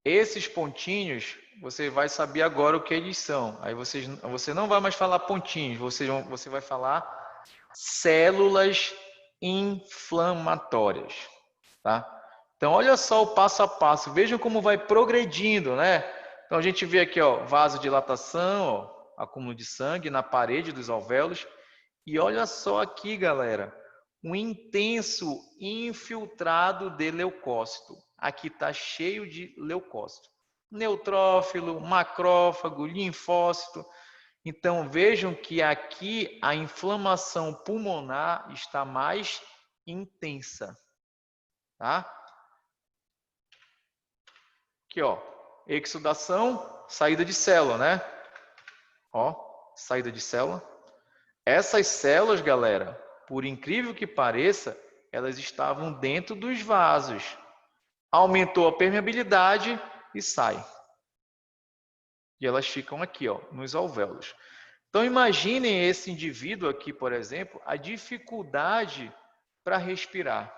Esses pontinhos, você vai saber agora o que eles são. Aí você não vai mais falar pontinhos, você vai falar células inflamatórias, tá? Então, olha só o passo a passo. Vejam como vai progredindo, né? Então, a gente vê aqui, ó, vasodilatação, ó, acúmulo de sangue na parede dos alvéolos. E olha só aqui, galera, um intenso infiltrado de leucócito. Aqui está cheio de leucócito. Neutrófilo, macrófago, linfócito. Então, vejam que aqui a inflamação pulmonar está mais intensa, tá? Aqui, ó, exudação, saída de célula, né? Ó, saída de célula. Essas células, galera, por incrível que pareça, elas estavam dentro dos vasos. Aumentou a permeabilidade e sai. E elas ficam aqui, ó, nos alvéolos. Então, imaginem esse indivíduo aqui, por exemplo, a dificuldade para respirar,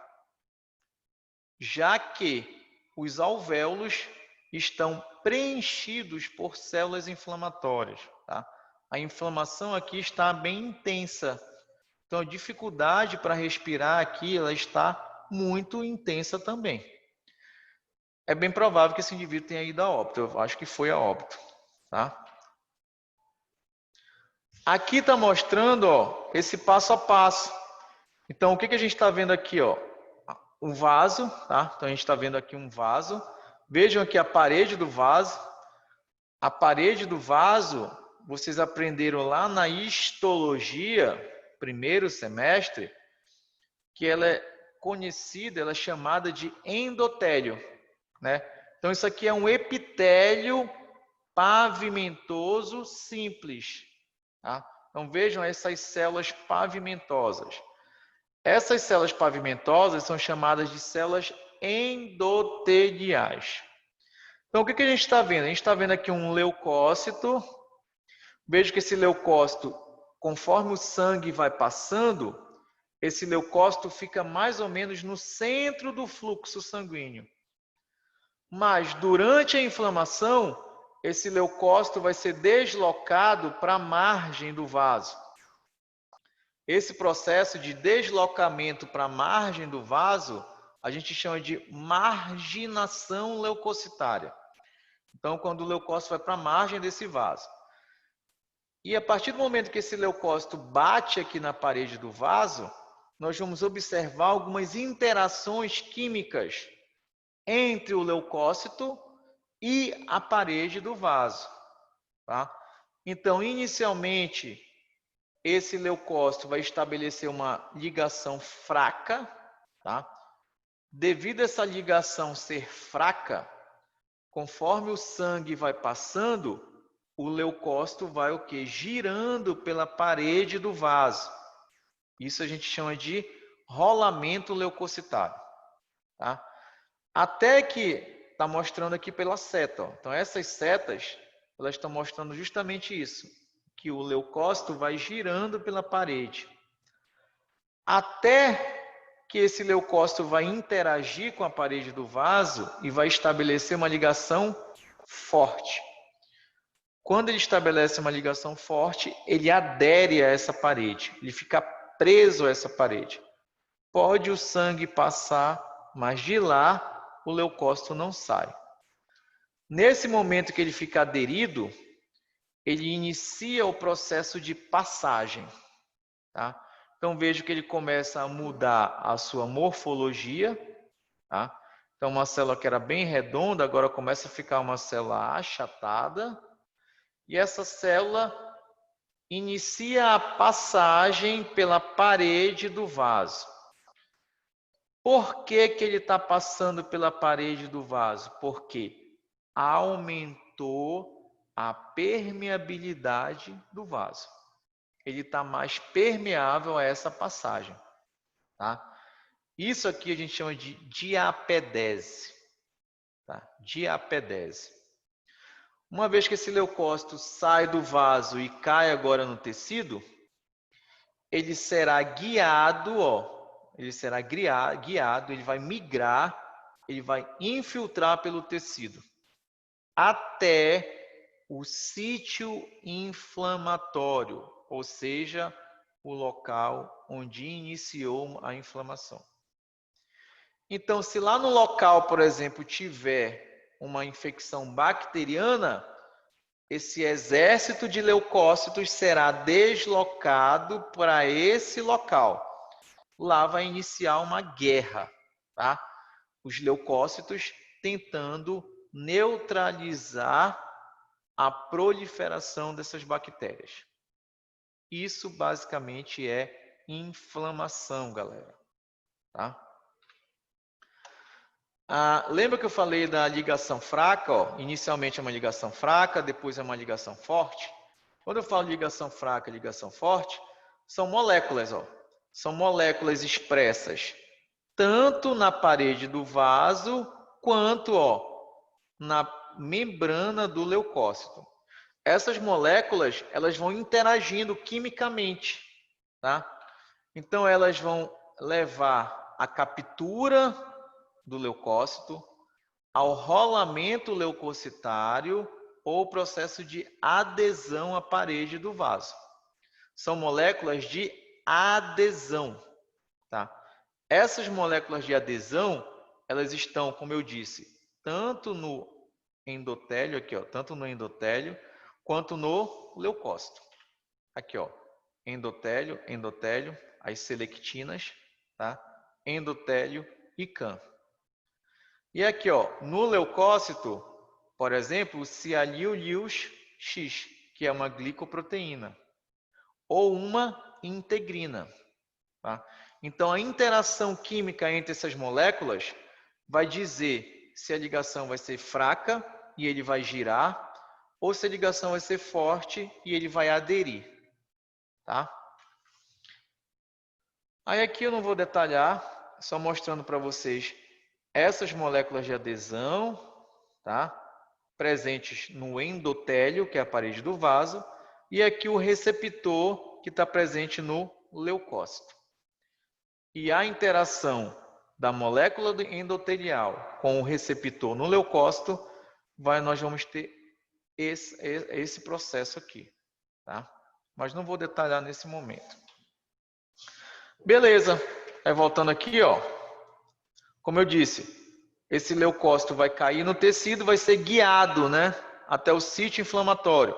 já que os alvéolos estão preenchidos por células inflamatórias, tá? A inflamação aqui está bem intensa. Então, a dificuldade para respirar aqui, ela está muito intensa também. É bem provável que esse indivíduo tenha ido a óbito. Eu acho que foi a óbito, tá? Aqui está mostrando, ó, esse passo a passo. Então, o que a gente está vendo aqui, ó? Um vaso, tá? Então, a gente está vendo aqui um vaso. Vejam aqui a parede do vaso. A parede do vaso, vocês aprenderam lá na histologia, primeiro semestre, que ela é conhecida, ela é chamada de endotélio, né? Então, isso aqui é um epitélio pavimentoso simples, tá? Então, vejam essas células pavimentosas. Essas células pavimentosas são chamadas de células endoteliais. Então, o que a gente está vendo? A gente está vendo aqui um leucócito. Veja que esse leucócito, conforme o sangue vai passando, esse leucócito fica mais ou menos no centro do fluxo sanguíneo. Mas, durante a inflamação, esse leucócito vai ser deslocado para a margem do vaso. Esse processo de deslocamento para a margem do vaso, a gente chama de marginação leucocitária. Então, quando o leucócito vai para a margem desse vaso. E a partir do momento que esse leucócito bate aqui na parede do vaso, nós vamos observar algumas interações químicas entre o leucócito e a parede do vaso, tá? Então, inicialmente, esse leucócito vai estabelecer uma ligação fraca, tá? Devido a essa ligação ser fraca, conforme o sangue vai passando, o leucócito vai o quê? Girando pela parede do vaso. Isso a gente chama de rolamento leucocitário, tá? Até que está mostrando aqui pela seta, ó. Então, essas setas, elas estão mostrando justamente isso, que o leucócito vai girando pela parede. Até que esse leucócito vai interagir com a parede do vaso e vai estabelecer uma ligação forte. Quando ele estabelece uma ligação forte, ele adere a essa parede, ele fica preso a essa parede. Pode o sangue passar, mas de lá o leucócito não sai. Nesse momento que ele fica aderido, ele inicia o processo de passagem, tá? Então, vejo que ele começa a mudar a sua morfologia, tá? Então, uma célula que era bem redonda, agora começa a ficar uma célula achatada. E essa célula inicia a passagem pela parede do vaso. Por que ele está passando pela parede do vaso? Porque aumentou a permeabilidade do vaso. Ele está mais permeável a essa passagem, tá? Isso aqui a gente chama de diapedese, tá? Diapedese. Uma vez que esse leucócito sai do vaso e cai agora no tecido, ele será guiado, ele será guiado, ele vai migrar, ele vai infiltrar pelo tecido até o sítio inflamatório, ou seja, o local onde iniciou a inflamação. Então, se lá no local, por exemplo, tiver uma infecção bacteriana, esse exército de leucócitos será deslocado para esse local. Lá vai iniciar uma guerra, tá? Os leucócitos tentando neutralizar a proliferação dessas bactérias. Isso basicamente é inflamação, galera, tá? Lembra que eu falei da ligação fraca? Inicialmente é uma ligação fraca, depois é uma ligação forte. Quando eu falo ligação fraca e ligação forte, são moléculas. São moléculas expressas tanto na parede do vaso, quanto na membrana do leucócito. Essas moléculas, elas vão interagindo quimicamente, tá? Então, elas vão levar à captura do leucócito, ao rolamento leucocitário ou processo de adesão à parede do vaso. São moléculas de adesão, tá? Essas moléculas de adesão, elas estão, como eu disse, tanto no endotélio, aqui, tanto no endotélio, quanto no leucócito. Aqui, endotélio, as selectinas, tá? Endotélio e CAM. E aqui, no leucócito, por exemplo, o cianil-Lewis-X, que é uma glicoproteína, ou uma integrina, tá? Então, a interação química entre essas moléculas vai dizer se a ligação vai ser fraca e ele vai girar, ou se a ligação vai ser forte e ele vai aderir, tá? Aí aqui eu não vou detalhar, só mostrando para vocês essas moléculas de adesão, tá? Presentes no endotélio, que é a parede do vaso, e aqui o receptor, que está presente no leucócito. E a interação da molécula endotelial com o receptor no leucócito, nós vamos ter esse processo aqui, tá? Mas não vou detalhar nesse momento. Beleza. Aí voltando aqui, como eu disse, esse leucócito vai cair no tecido, vai ser guiado, né, até o sítio inflamatório.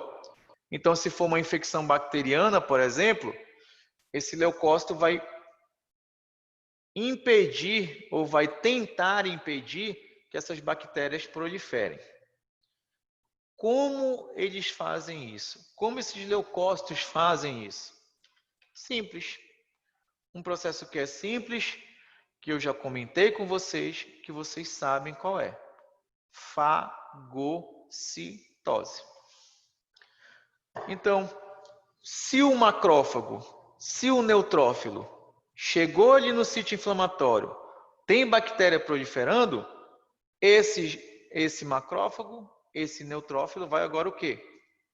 Então, se for uma infecção bacteriana, por exemplo, esse leucócito vai impedir ou vai tentar impedir que essas bactérias proliferem. Como eles fazem isso? Como esses leucócitos fazem isso? Simples. Um processo que é simples, que eu já comentei com vocês, que vocês sabem qual é. Fagocitose. Então, se o macrófago, se o neutrófilo chegou ali no sítio inflamatório, tem bactéria proliferando, esse macrófago, esse neutrófilo vai agora o quê?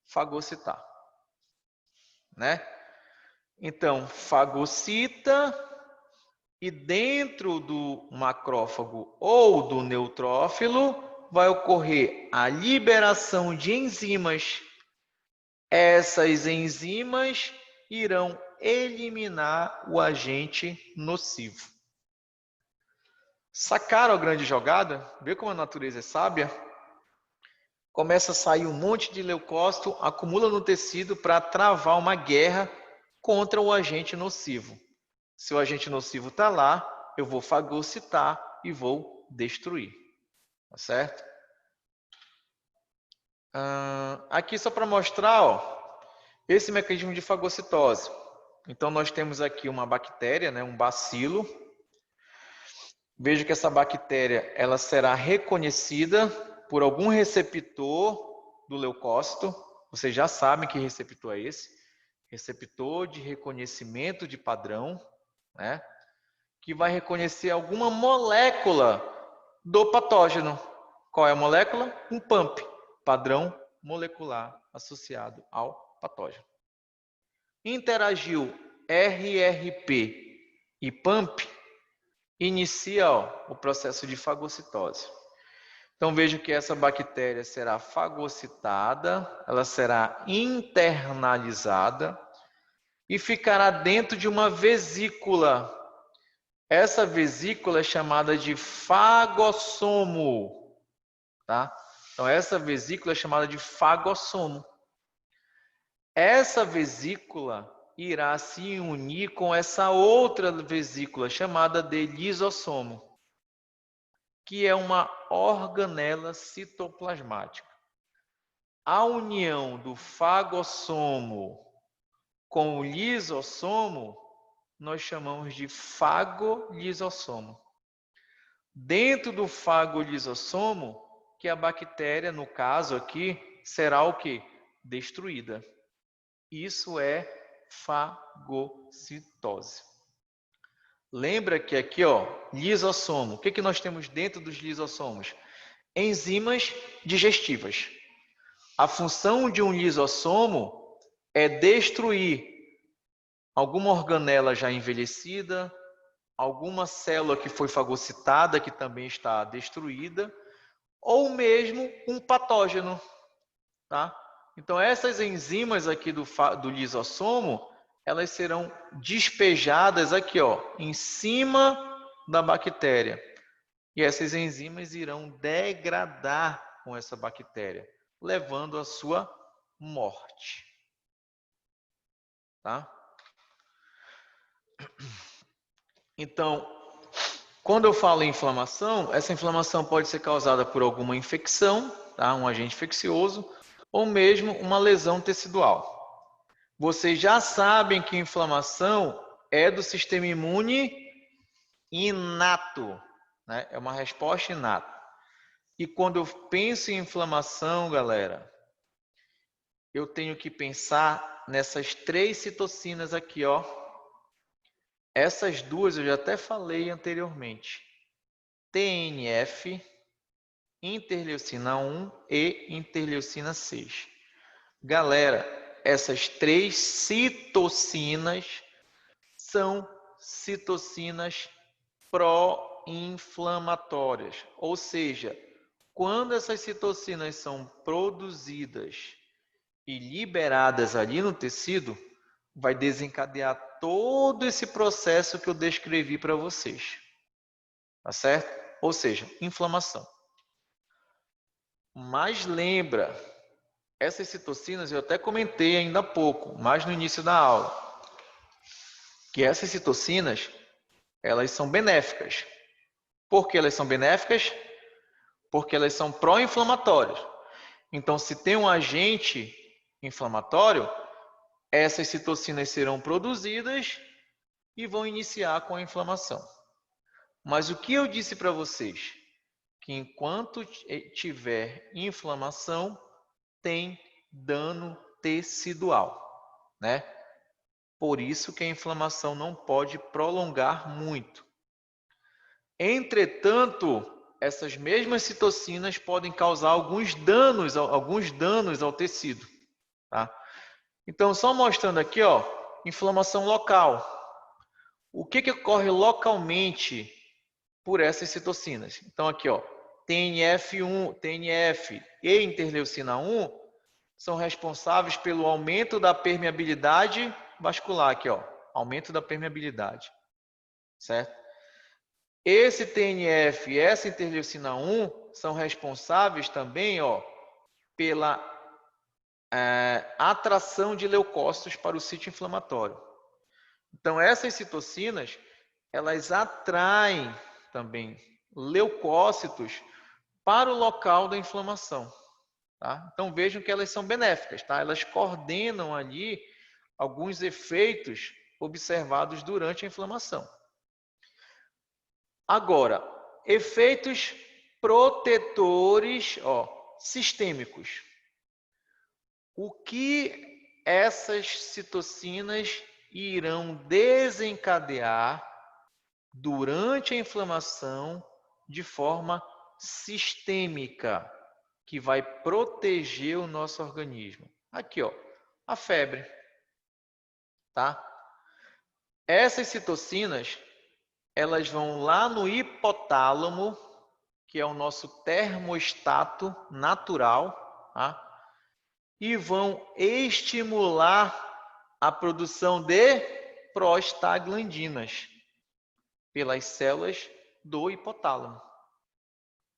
Fagocitar. Né? Então, fagocita e dentro do macrófago ou do neutrófilo vai ocorrer a liberação de enzimas. Essas enzimas irão eliminar o agente nocivo. Sacaram a grande jogada? Vê como a natureza é sábia? Começa a sair um monte de leucócito, acumula no tecido para travar uma guerra contra o agente nocivo. Se o agente nocivo está lá, eu vou fagocitar e vou destruir. Tá certo? Aqui só para mostrar esse mecanismo de fagocitose. Então, nós temos aqui uma bactéria, né, um bacilo. Veja que essa bactéria ela será reconhecida por algum receptor do leucócito. Vocês já sabem que receptor é esse. Receptor de reconhecimento de padrão, né? Que vai reconhecer alguma molécula do patógeno. Qual é a molécula? Um PAMP, padrão molecular associado ao patógeno. Interagiu RRP e PAMP, inicia o processo de fagocitose. Então, veja que essa bactéria será fagocitada, ela será internalizada e ficará dentro de uma vesícula. Essa vesícula é chamada de fagossomo, tá? Então, essa vesícula é chamada de fagossomo. Essa vesícula irá se unir com essa outra vesícula chamada de lisossomo, que é uma organela citoplasmática. A união do fagossomo com o lisossomo nós chamamos de fagolisossomo. Dentro do fagolisossomo, que a bactéria, no caso aqui, será o quê? Destruída. Isso é fagocitose. Lembra que aqui, lisossomo. O que nós temos dentro dos lisossomos? Enzimas digestivas. A função de um lisossomo é destruir alguma organela já envelhecida, alguma célula que foi fagocitada, que também está destruída, ou mesmo um patógeno, tá? Então, essas enzimas aqui do lisossomo, elas serão despejadas aqui, em cima da bactéria. E essas enzimas irão degradar com essa bactéria, levando à sua morte. Tá? Então, quando eu falo em inflamação, essa inflamação pode ser causada por alguma infecção, tá? Um agente infeccioso, ou mesmo uma lesão tecidual. Vocês já sabem que inflamação é do sistema imune inato, né? É uma resposta inata. E quando eu penso em inflamação, galera, eu tenho que pensar nessas 3 citocinas aqui, Essas duas eu já até falei anteriormente. TNF, interleucina 1 e interleucina 6. Galera, essas 3 citocinas são citocinas pró-inflamatórias. Ou seja, quando essas citocinas são produzidas e liberadas ali no tecido, vai desencadear todo esse processo que eu descrevi para vocês. Tá certo? Ou seja, inflamação. Mas lembra, essas citocinas eu até comentei ainda há pouco, mais no início da aula, que essas citocinas, elas são benéficas. Por que elas são benéficas? Porque elas são pró-inflamatórias. Então, se tem um agente inflamatório, essas citocinas serão produzidas e vão iniciar com a inflamação. Mas o que eu disse para vocês? Que enquanto tiver inflamação, tem dano tecidual, né? Por isso que a inflamação não pode prolongar muito. Entretanto, essas mesmas citocinas podem causar alguns danos ao tecido, tá? Então, só mostrando aqui, inflamação local. O que ocorre localmente por essas citocinas? Então, aqui, TNF e interleucina 1 são responsáveis pelo aumento da permeabilidade vascular, aqui, aumento da permeabilidade, certo? Esse TNF e essa interleucina 1 são responsáveis também, pela atração de leucócitos para o sítio inflamatório. Então, essas citocinas, elas atraem também leucócitos para o local da inflamação. Tá? Então, vejam que elas são benéficas. Tá? Elas coordenam ali alguns efeitos observados durante a inflamação. Agora, efeitos protetores sistêmicos. O que essas citocinas irão desencadear durante a inflamação de forma sistêmica, que vai proteger o nosso organismo? Aqui, ó, a febre, tá? Essas citocinas, elas vão lá no hipotálamo, que é o nosso termostato natural, tá? E vão estimular a produção de prostaglandinas pelas células do hipotálamo.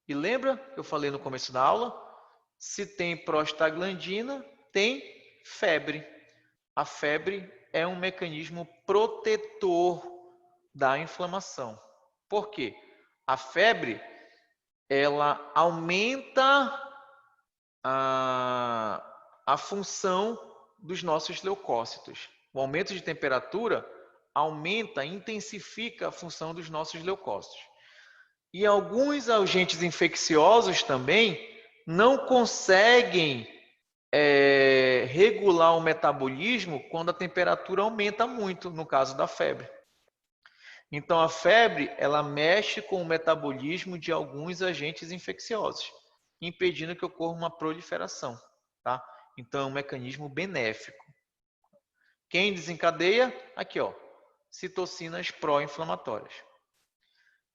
E lembra que eu falei no começo da aula? Se tem prostaglandina, tem febre. A febre é um mecanismo protetor da inflamação. Por quê? A febre, ela aumenta a função dos nossos leucócitos. O aumento de temperatura aumenta, intensifica a função dos nossos leucócitos. E alguns agentes infecciosos também não conseguem regular o metabolismo quando a temperatura aumenta muito, no caso da febre. Então, a febre, ela mexe com o metabolismo de alguns agentes infecciosos, impedindo que ocorra uma proliferação, tá? Então, é um mecanismo benéfico. Quem desencadeia? Aqui, ó, citocinas pró-inflamatórias.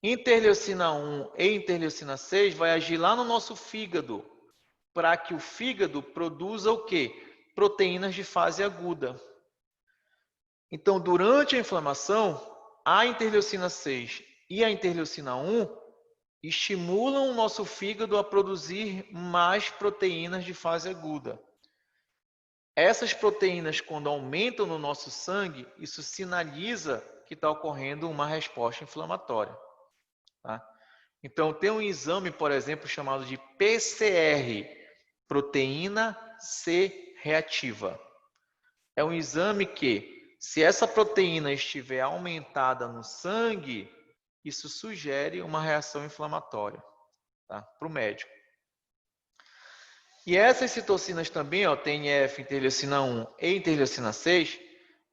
Interleucina 1 e interleucina 6 vai agir lá no nosso fígado, para que o fígado produza o quê? Proteínas de fase aguda. Então, durante a inflamação, a interleucina 6 e a interleucina 1 estimulam o nosso fígado a produzir mais proteínas de fase aguda. Essas proteínas, quando aumentam no nosso sangue, isso sinaliza que está ocorrendo uma resposta inflamatória. Tá? Então, tem um exame, por exemplo, chamado de PCR, proteína C reativa. É um exame que, se essa proteína estiver aumentada no sangue, isso sugere uma reação inflamatória, tá? Para o médico. E essas citocinas também, ó, TNF, interleucina 1 e interleucina 6,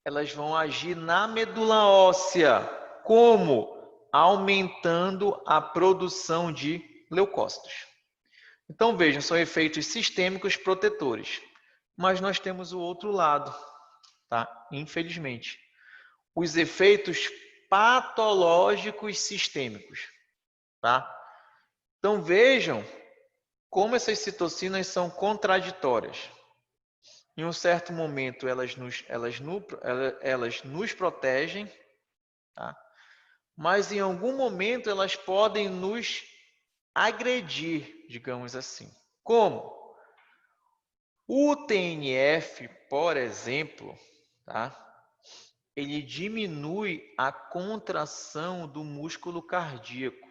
elas vão agir na medula óssea, como? Aumentando a produção de leucócitos. Então, vejam, são efeitos sistêmicos protetores. Mas nós temos o outro lado, tá? Infelizmente. Os efeitos patológicos sistêmicos, tá? Então, vejam como essas citocinas são contraditórias. Em um certo momento, elas nos protegem, tá? Mas em algum momento elas podem nos agredir, digamos assim. Como? O TNF, por exemplo, tá? Ele diminui a contração do músculo cardíaco.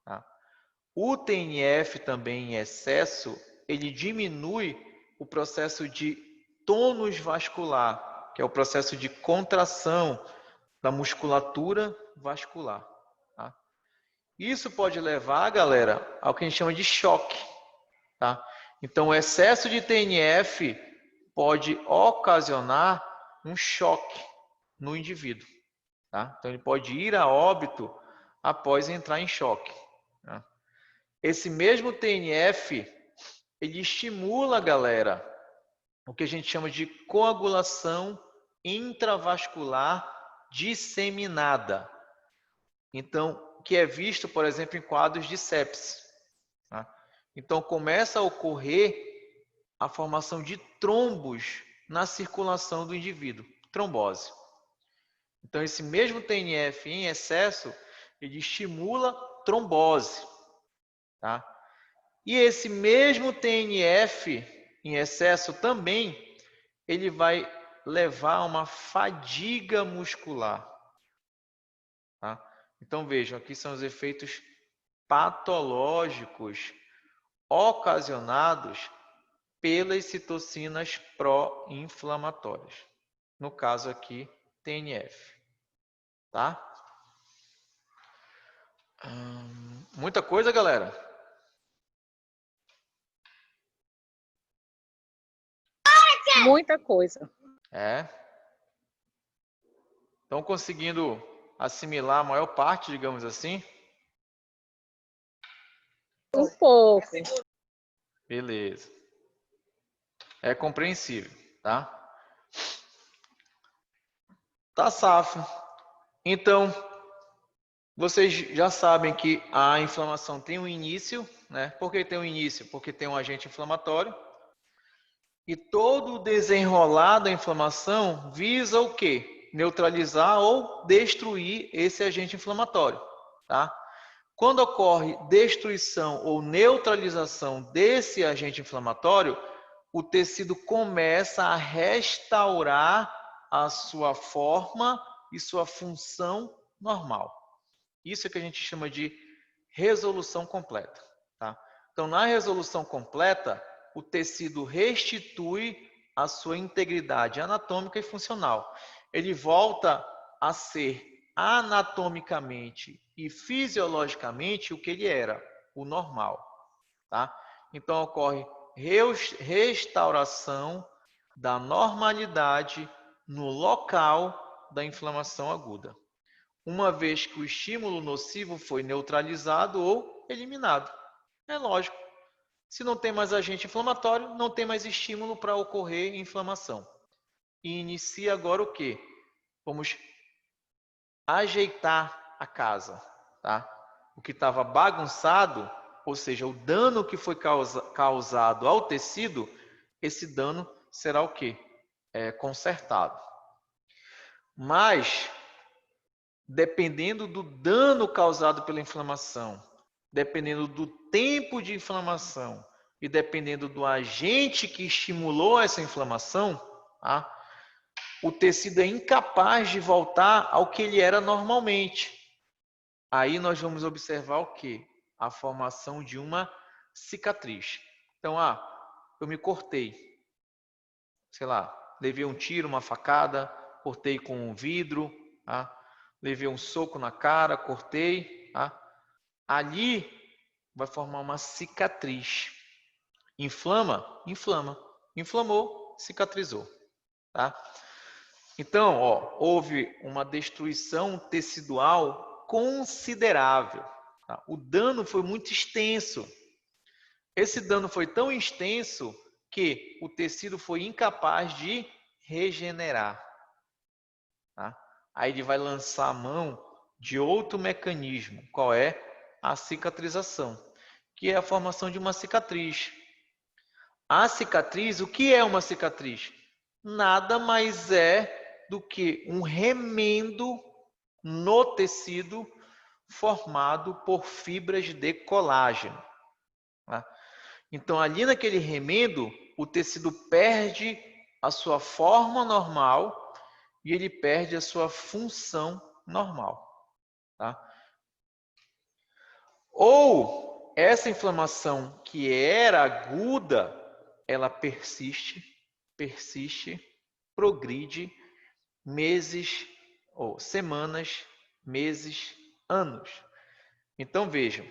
Tá? O TNF também em excesso, ele diminui o processo de tônus vascular, que é o processo de contração da musculatura vascular. Tá? Isso pode levar, galera, ao que a gente chama de choque. Tá? Então, o excesso de TNF pode ocasionar um choque no indivíduo. Tá? Então, ele pode ir a óbito após entrar em choque. Tá? Esse mesmo TNF, ele estimula, galera, o que a gente chama de coagulação intravascular disseminada. Então, que é visto, por exemplo, em quadros de sepse. Tá? Então, começa a ocorrer a formação de trombos na circulação do indivíduo, trombose. Então, esse mesmo TNF em excesso, ele estimula trombose. Tá? E esse mesmo TNF em excesso também, ele vai levar a uma fadiga muscular. Tá? Então, vejam, aqui são os efeitos patológicos ocasionados pelas citocinas pró-inflamatórias. No caso aqui, TNF. Tá? Muita coisa, galera? Muita coisa. É. Estão conseguindo assimilar a maior parte, digamos assim? Um pouco. Beleza. É compreensível, tá? Tá safo. Então, vocês já sabem que a inflamação tem um início, né? Por que tem um início? Porque tem um agente inflamatório. E todo o desenrolar da inflamação visa o quê? Neutralizar ou destruir esse agente inflamatório, tá? Quando ocorre destruição ou neutralização desse agente inflamatório, o tecido começa a restaurar a sua forma e sua função normal. Isso é que a gente chama de resolução completa, tá? Então, na resolução completa, o tecido restitui a sua integridade anatômica e funcional. Ele volta a ser anatomicamente e fisiologicamente o que ele era, o normal, tá? Então, ocorre restauração da normalidade no local da inflamação aguda, uma vez que o estímulo nocivo foi neutralizado ou eliminado. É lógico. Se não tem mais agente inflamatório, não tem mais estímulo para ocorrer inflamação. E inicia agora o quê? Vamos ajeitar a casa, tá? O que estava bagunçado, ou seja, o dano que foi causado ao tecido, esse dano será o quê? Consertado. Mas, dependendo do dano causado pela inflamação, dependendo do tempo de inflamação e dependendo do agente que estimulou essa inflamação, tá? O tecido é incapaz de voltar ao que ele era normalmente. Aí nós vamos observar o quê? A formação de uma cicatriz. Então, eu me cortei, sei lá, levei um tiro, uma facada, cortei com um vidro, tá? Levei um soco na cara, cortei, tá? Ali vai formar uma cicatriz. Inflama? Inflama. Inflamou, cicatrizou, tá? Então, houve uma destruição tecidual considerável, tá? O dano foi muito extenso. Esse dano foi tão extenso que o tecido foi incapaz de regenerar, tá? Aí ele vai lançar a mão de outro mecanismo. Qual é? A cicatrização, que é a formação de uma cicatriz. A cicatriz, o que é uma cicatriz? Nada mais é do que um remendo no tecido formado por fibras de colágeno, tá? Então, ali naquele remendo, o tecido perde a sua forma normal e ele perde a sua função normal, tá? Ou essa inflamação que era aguda, ela persiste, progride meses ou semanas, meses, anos. Então vejam,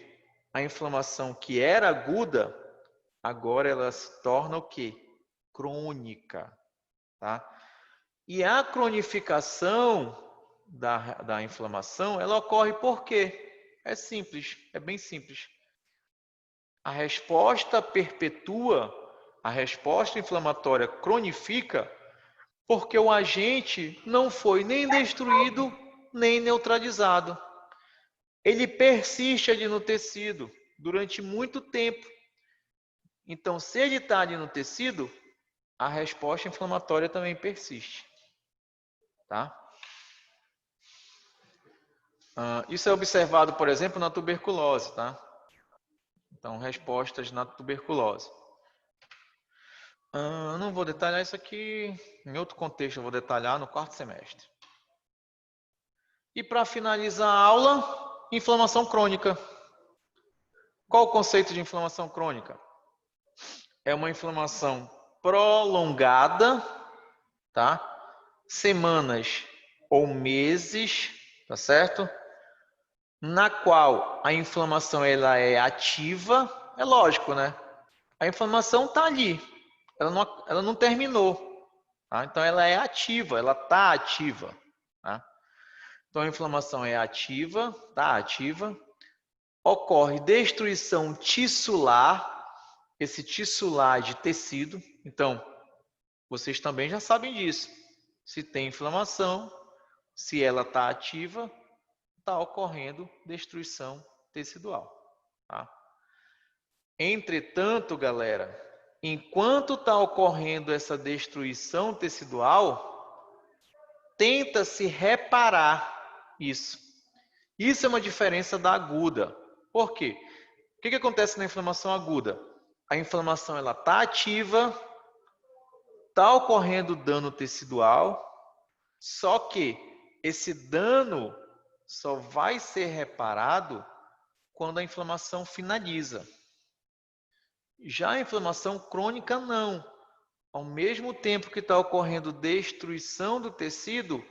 a inflamação que era aguda, agora ela se torna o quê? Crônica, tá? E a cronificação da inflamação, ela ocorre por quê? É simples, é bem simples. A resposta perpetua, a resposta inflamatória cronifica porque o agente não foi nem destruído, nem neutralizado. Ele persiste ali no tecido durante muito tempo. Então, se ele está ali no tecido, a resposta inflamatória também persiste, tá? Isso é observado, por exemplo, na tuberculose, tá? Então, respostas na tuberculose. Não vou detalhar isso aqui, em outro contexto eu vou detalhar no quarto semestre. E para finalizar a aula, inflamação crônica. Qual o conceito de inflamação crônica? É uma inflamação prolongada, tá? Semanas ou meses, tá certo? Na qual a inflamação ela é ativa, é lógico, né? A inflamação está ali, ela não terminou, tá? Então ela é ativa, ela está ativa, tá? Então a inflamação é ativa, está ativa, ocorre destruição tissular, esse tissular de tecido. Então, vocês também já sabem disso. Se tem inflamação, se ela está ativa, está ocorrendo destruição tecidual. Tá? Entretanto, galera, enquanto está ocorrendo essa destruição tecidual, tenta-se reparar isso. Isso é uma diferença da aguda. Por quê? O que acontece na inflamação aguda? A inflamação está ativa, está ocorrendo dano tecidual, só que esse dano só vai ser reparado quando a inflamação finaliza. Já a inflamação crônica, não. Ao mesmo tempo que está ocorrendo destruição do tecido,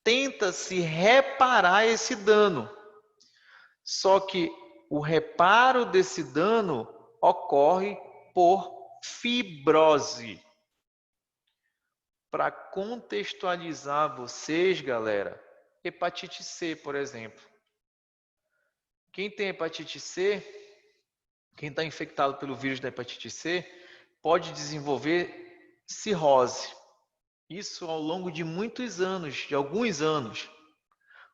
tenta-se reparar esse dano. Só que o reparo desse dano ocorre por fibrose. Para contextualizar vocês, galera, hepatite C, por exemplo. Quem tem hepatite C, quem está infectado pelo vírus da hepatite C, pode desenvolver cirrose. Isso ao longo de muitos anos, de alguns anos.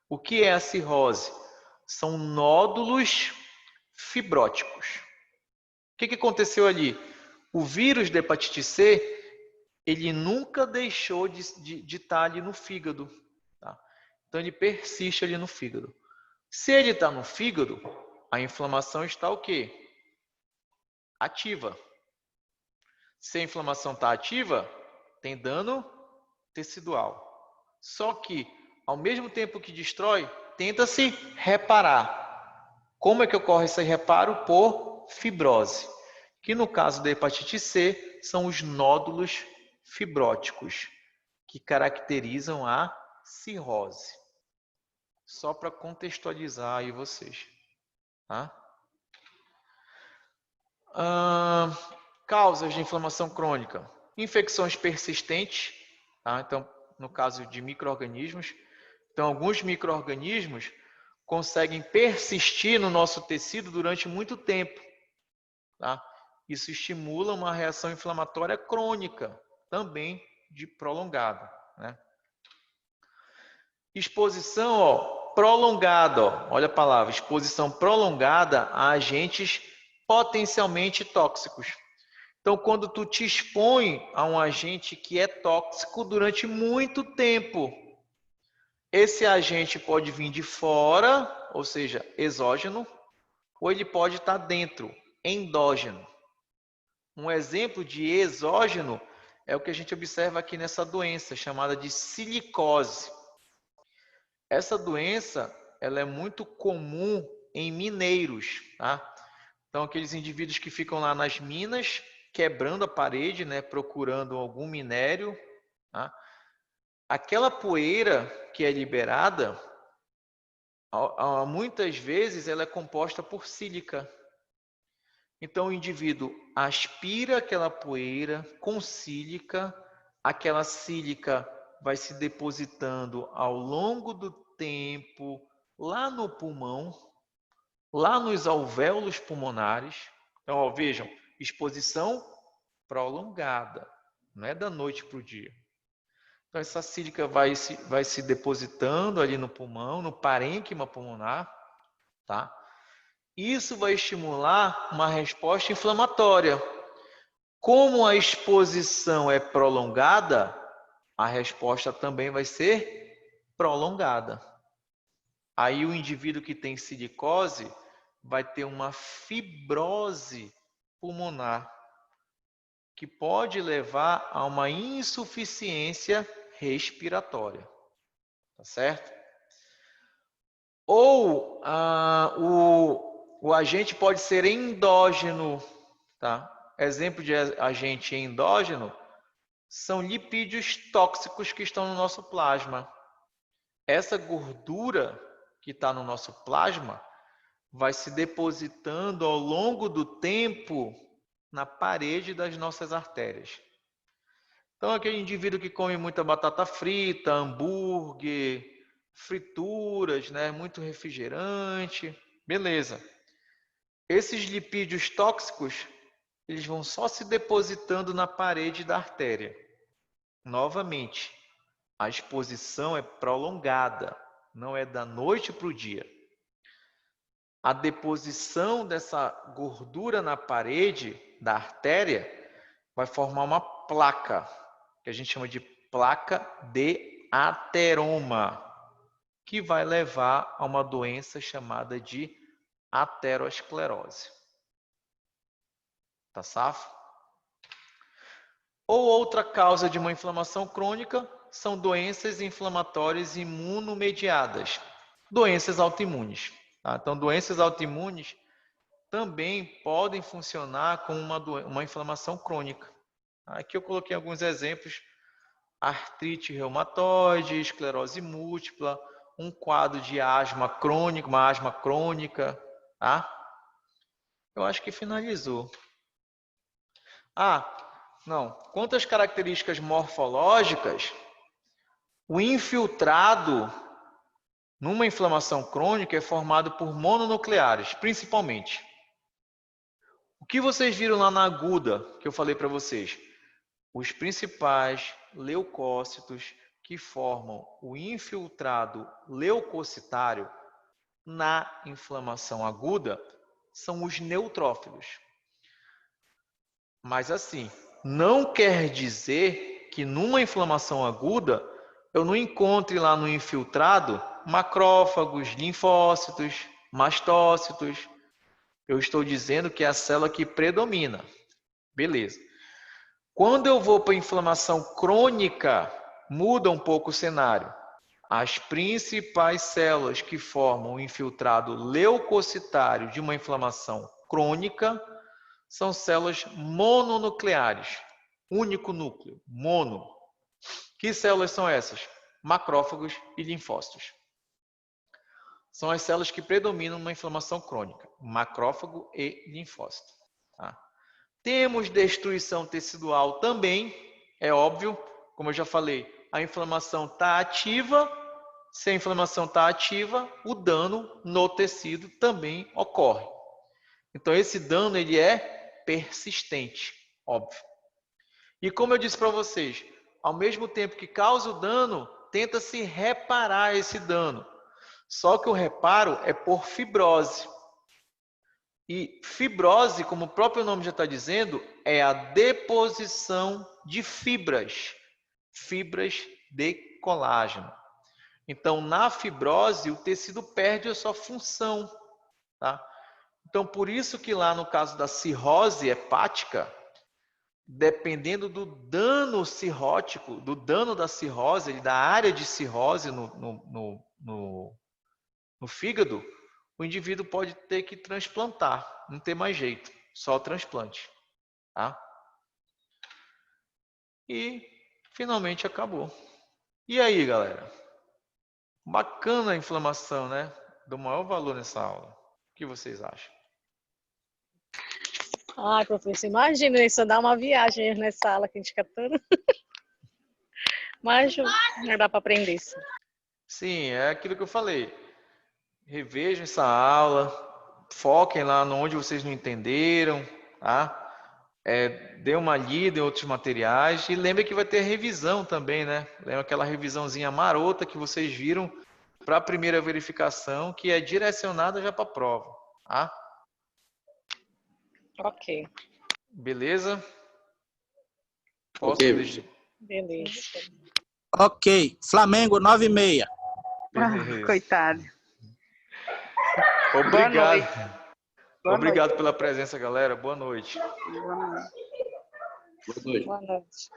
O que é a cirrose? São nódulos fibróticos. O que aconteceu ali? O vírus da hepatite C, ele nunca deixou de estar ali no fígado. Tá? Então, ele persiste ali no fígado. Se ele está no fígado, a inflamação está o quê? Ativa. Se a inflamação está ativa, tem dano tecidual. Só que, ao mesmo tempo que destrói, tenta-se reparar. Como é que ocorre esse reparo? Por fibrose. Que no caso da hepatite C, são os nódulos fibróticos, que caracterizam a cirrose. Só para contextualizar aí vocês. Tá? Causas de inflamação crônica. Infecções persistentes. Tá? Então, no caso de micro-organismos. Então, alguns micro-organismos conseguem persistir no nosso tecido durante muito tempo. Tá? Isso estimula uma reação inflamatória crônica, também de prolongada. Né? Exposição prolongada, olha a palavra, exposição prolongada a agentes potencialmente tóxicos. Então, quando tu te expõe a um agente que é tóxico durante muito tempo, esse agente pode vir de fora, ou seja, exógeno, ou ele pode estar dentro, endógeno. Um exemplo de exógeno é o que a gente observa aqui nessa doença, chamada de silicose. Essa doença ela é muito comum em mineiros. Tá? Então, aqueles indivíduos que ficam lá nas minas, quebrando a parede, né, procurando algum minério. Tá? Aquela poeira que é liberada, muitas vezes ela é composta por sílica. Então, o indivíduo aspira aquela poeira com sílica, aquela sílica vai se depositando ao longo do tempo lá no pulmão, lá nos alvéolos pulmonares. Então, vejam, exposição prolongada, não é da noite para o dia. Então, essa sílica vai se depositando ali no pulmão, no parênquima pulmonar, tá? Isso vai estimular uma resposta inflamatória. Como a exposição é prolongada, a resposta também vai ser prolongada. Aí o indivíduo que tem silicose vai ter uma fibrose pulmonar, que pode levar a uma insuficiência respiratória. Tá certo? Ou o agente pode ser endógeno. Tá? Exemplo de agente endógeno são lipídios tóxicos que estão no nosso plasma. Essa gordura que está no nosso plasma vai se depositando ao longo do tempo na parede das nossas artérias. Então, aquele indivíduo que come muita batata frita, hambúrguer, frituras, né, muito refrigerante, beleza. Esses lipídios tóxicos, eles vão só se depositando na parede da artéria. Novamente, a exposição é prolongada, não é da noite para o dia. A deposição dessa gordura na parede da artéria vai formar uma placa, que a gente chama de placa de ateroma, que vai levar a uma doença chamada de aterosclerose. Tá safo? Ou outra causa de uma inflamação crônica são doenças inflamatórias imunomediadas, doenças autoimunes. Tá? Então, doenças autoimunes também podem funcionar como uma inflamação crônica. Aqui eu coloquei alguns exemplos: artrite reumatoide, esclerose múltipla, um quadro de asma crônica, uma asma crônica. Tá? Eu acho que finalizou. Não. Quanto às características morfológicas, o infiltrado numa inflamação crônica é formado por mononucleares, principalmente. O que vocês viram lá na aguda, que eu falei para vocês? Os principais leucócitos que formam o infiltrado leucocitário na inflamação aguda são os neutrófilos. Mas assim, não quer dizer que numa inflamação aguda eu não encontre lá no infiltrado macrófagos, linfócitos, mastócitos. Eu estou dizendo que é a célula que predomina. Beleza. Quando eu vou para a inflamação crônica, muda um pouco o cenário. As principais células que formam o infiltrado leucocitário de uma inflamação crônica são células mononucleares, único núcleo, mono. Que células são essas? Macrófagos e linfócitos. São as células que predominam numa inflamação crônica, macrófago e linfócito. Tá? Temos destruição tecidual também, é óbvio, como eu já falei, a inflamação está ativa. Se a inflamação está ativa, o dano no tecido também ocorre. Então, esse dano ele é persistente, óbvio. E como eu disse para vocês, ao mesmo tempo que causa o dano, tenta-se reparar esse dano. Só que o reparo é por fibrose. E fibrose, como o próprio nome já está dizendo, é a deposição de fibras de colágeno. Então, na fibrose, o tecido perde a sua função. Tá? Então, por isso que lá no caso da cirrose hepática, dependendo do dano cirrótico, do dano da cirrose, da área de cirrose no fígado, o indivíduo pode ter que transplantar, não tem mais jeito, só o transplante. Tá? E finalmente acabou. E aí, galera? Bacana a inflamação, né? Dou maior valor nessa aula. O que vocês acham? Ai, professor, imagina isso, dar uma viagem nessa aula que a gente fica toda. Mas não dá para aprender isso. Sim, é aquilo que eu falei. Revejam essa aula, foquem lá onde vocês não entenderam, tá? Dê uma lida em outros materiais e lembre que vai ter revisão também, né? Lembra aquela revisãozinha marota que vocês viram para a primeira verificação, que é direcionada já para a prova, tá? Ok. Beleza? Ok. Beleza. Ok. Flamengo, 9h30. Beleza. Coitado. Obrigado. Boa Obrigado pela presença, galera. Boa noite. noite. Boa noite. Boa noite. Boa noite.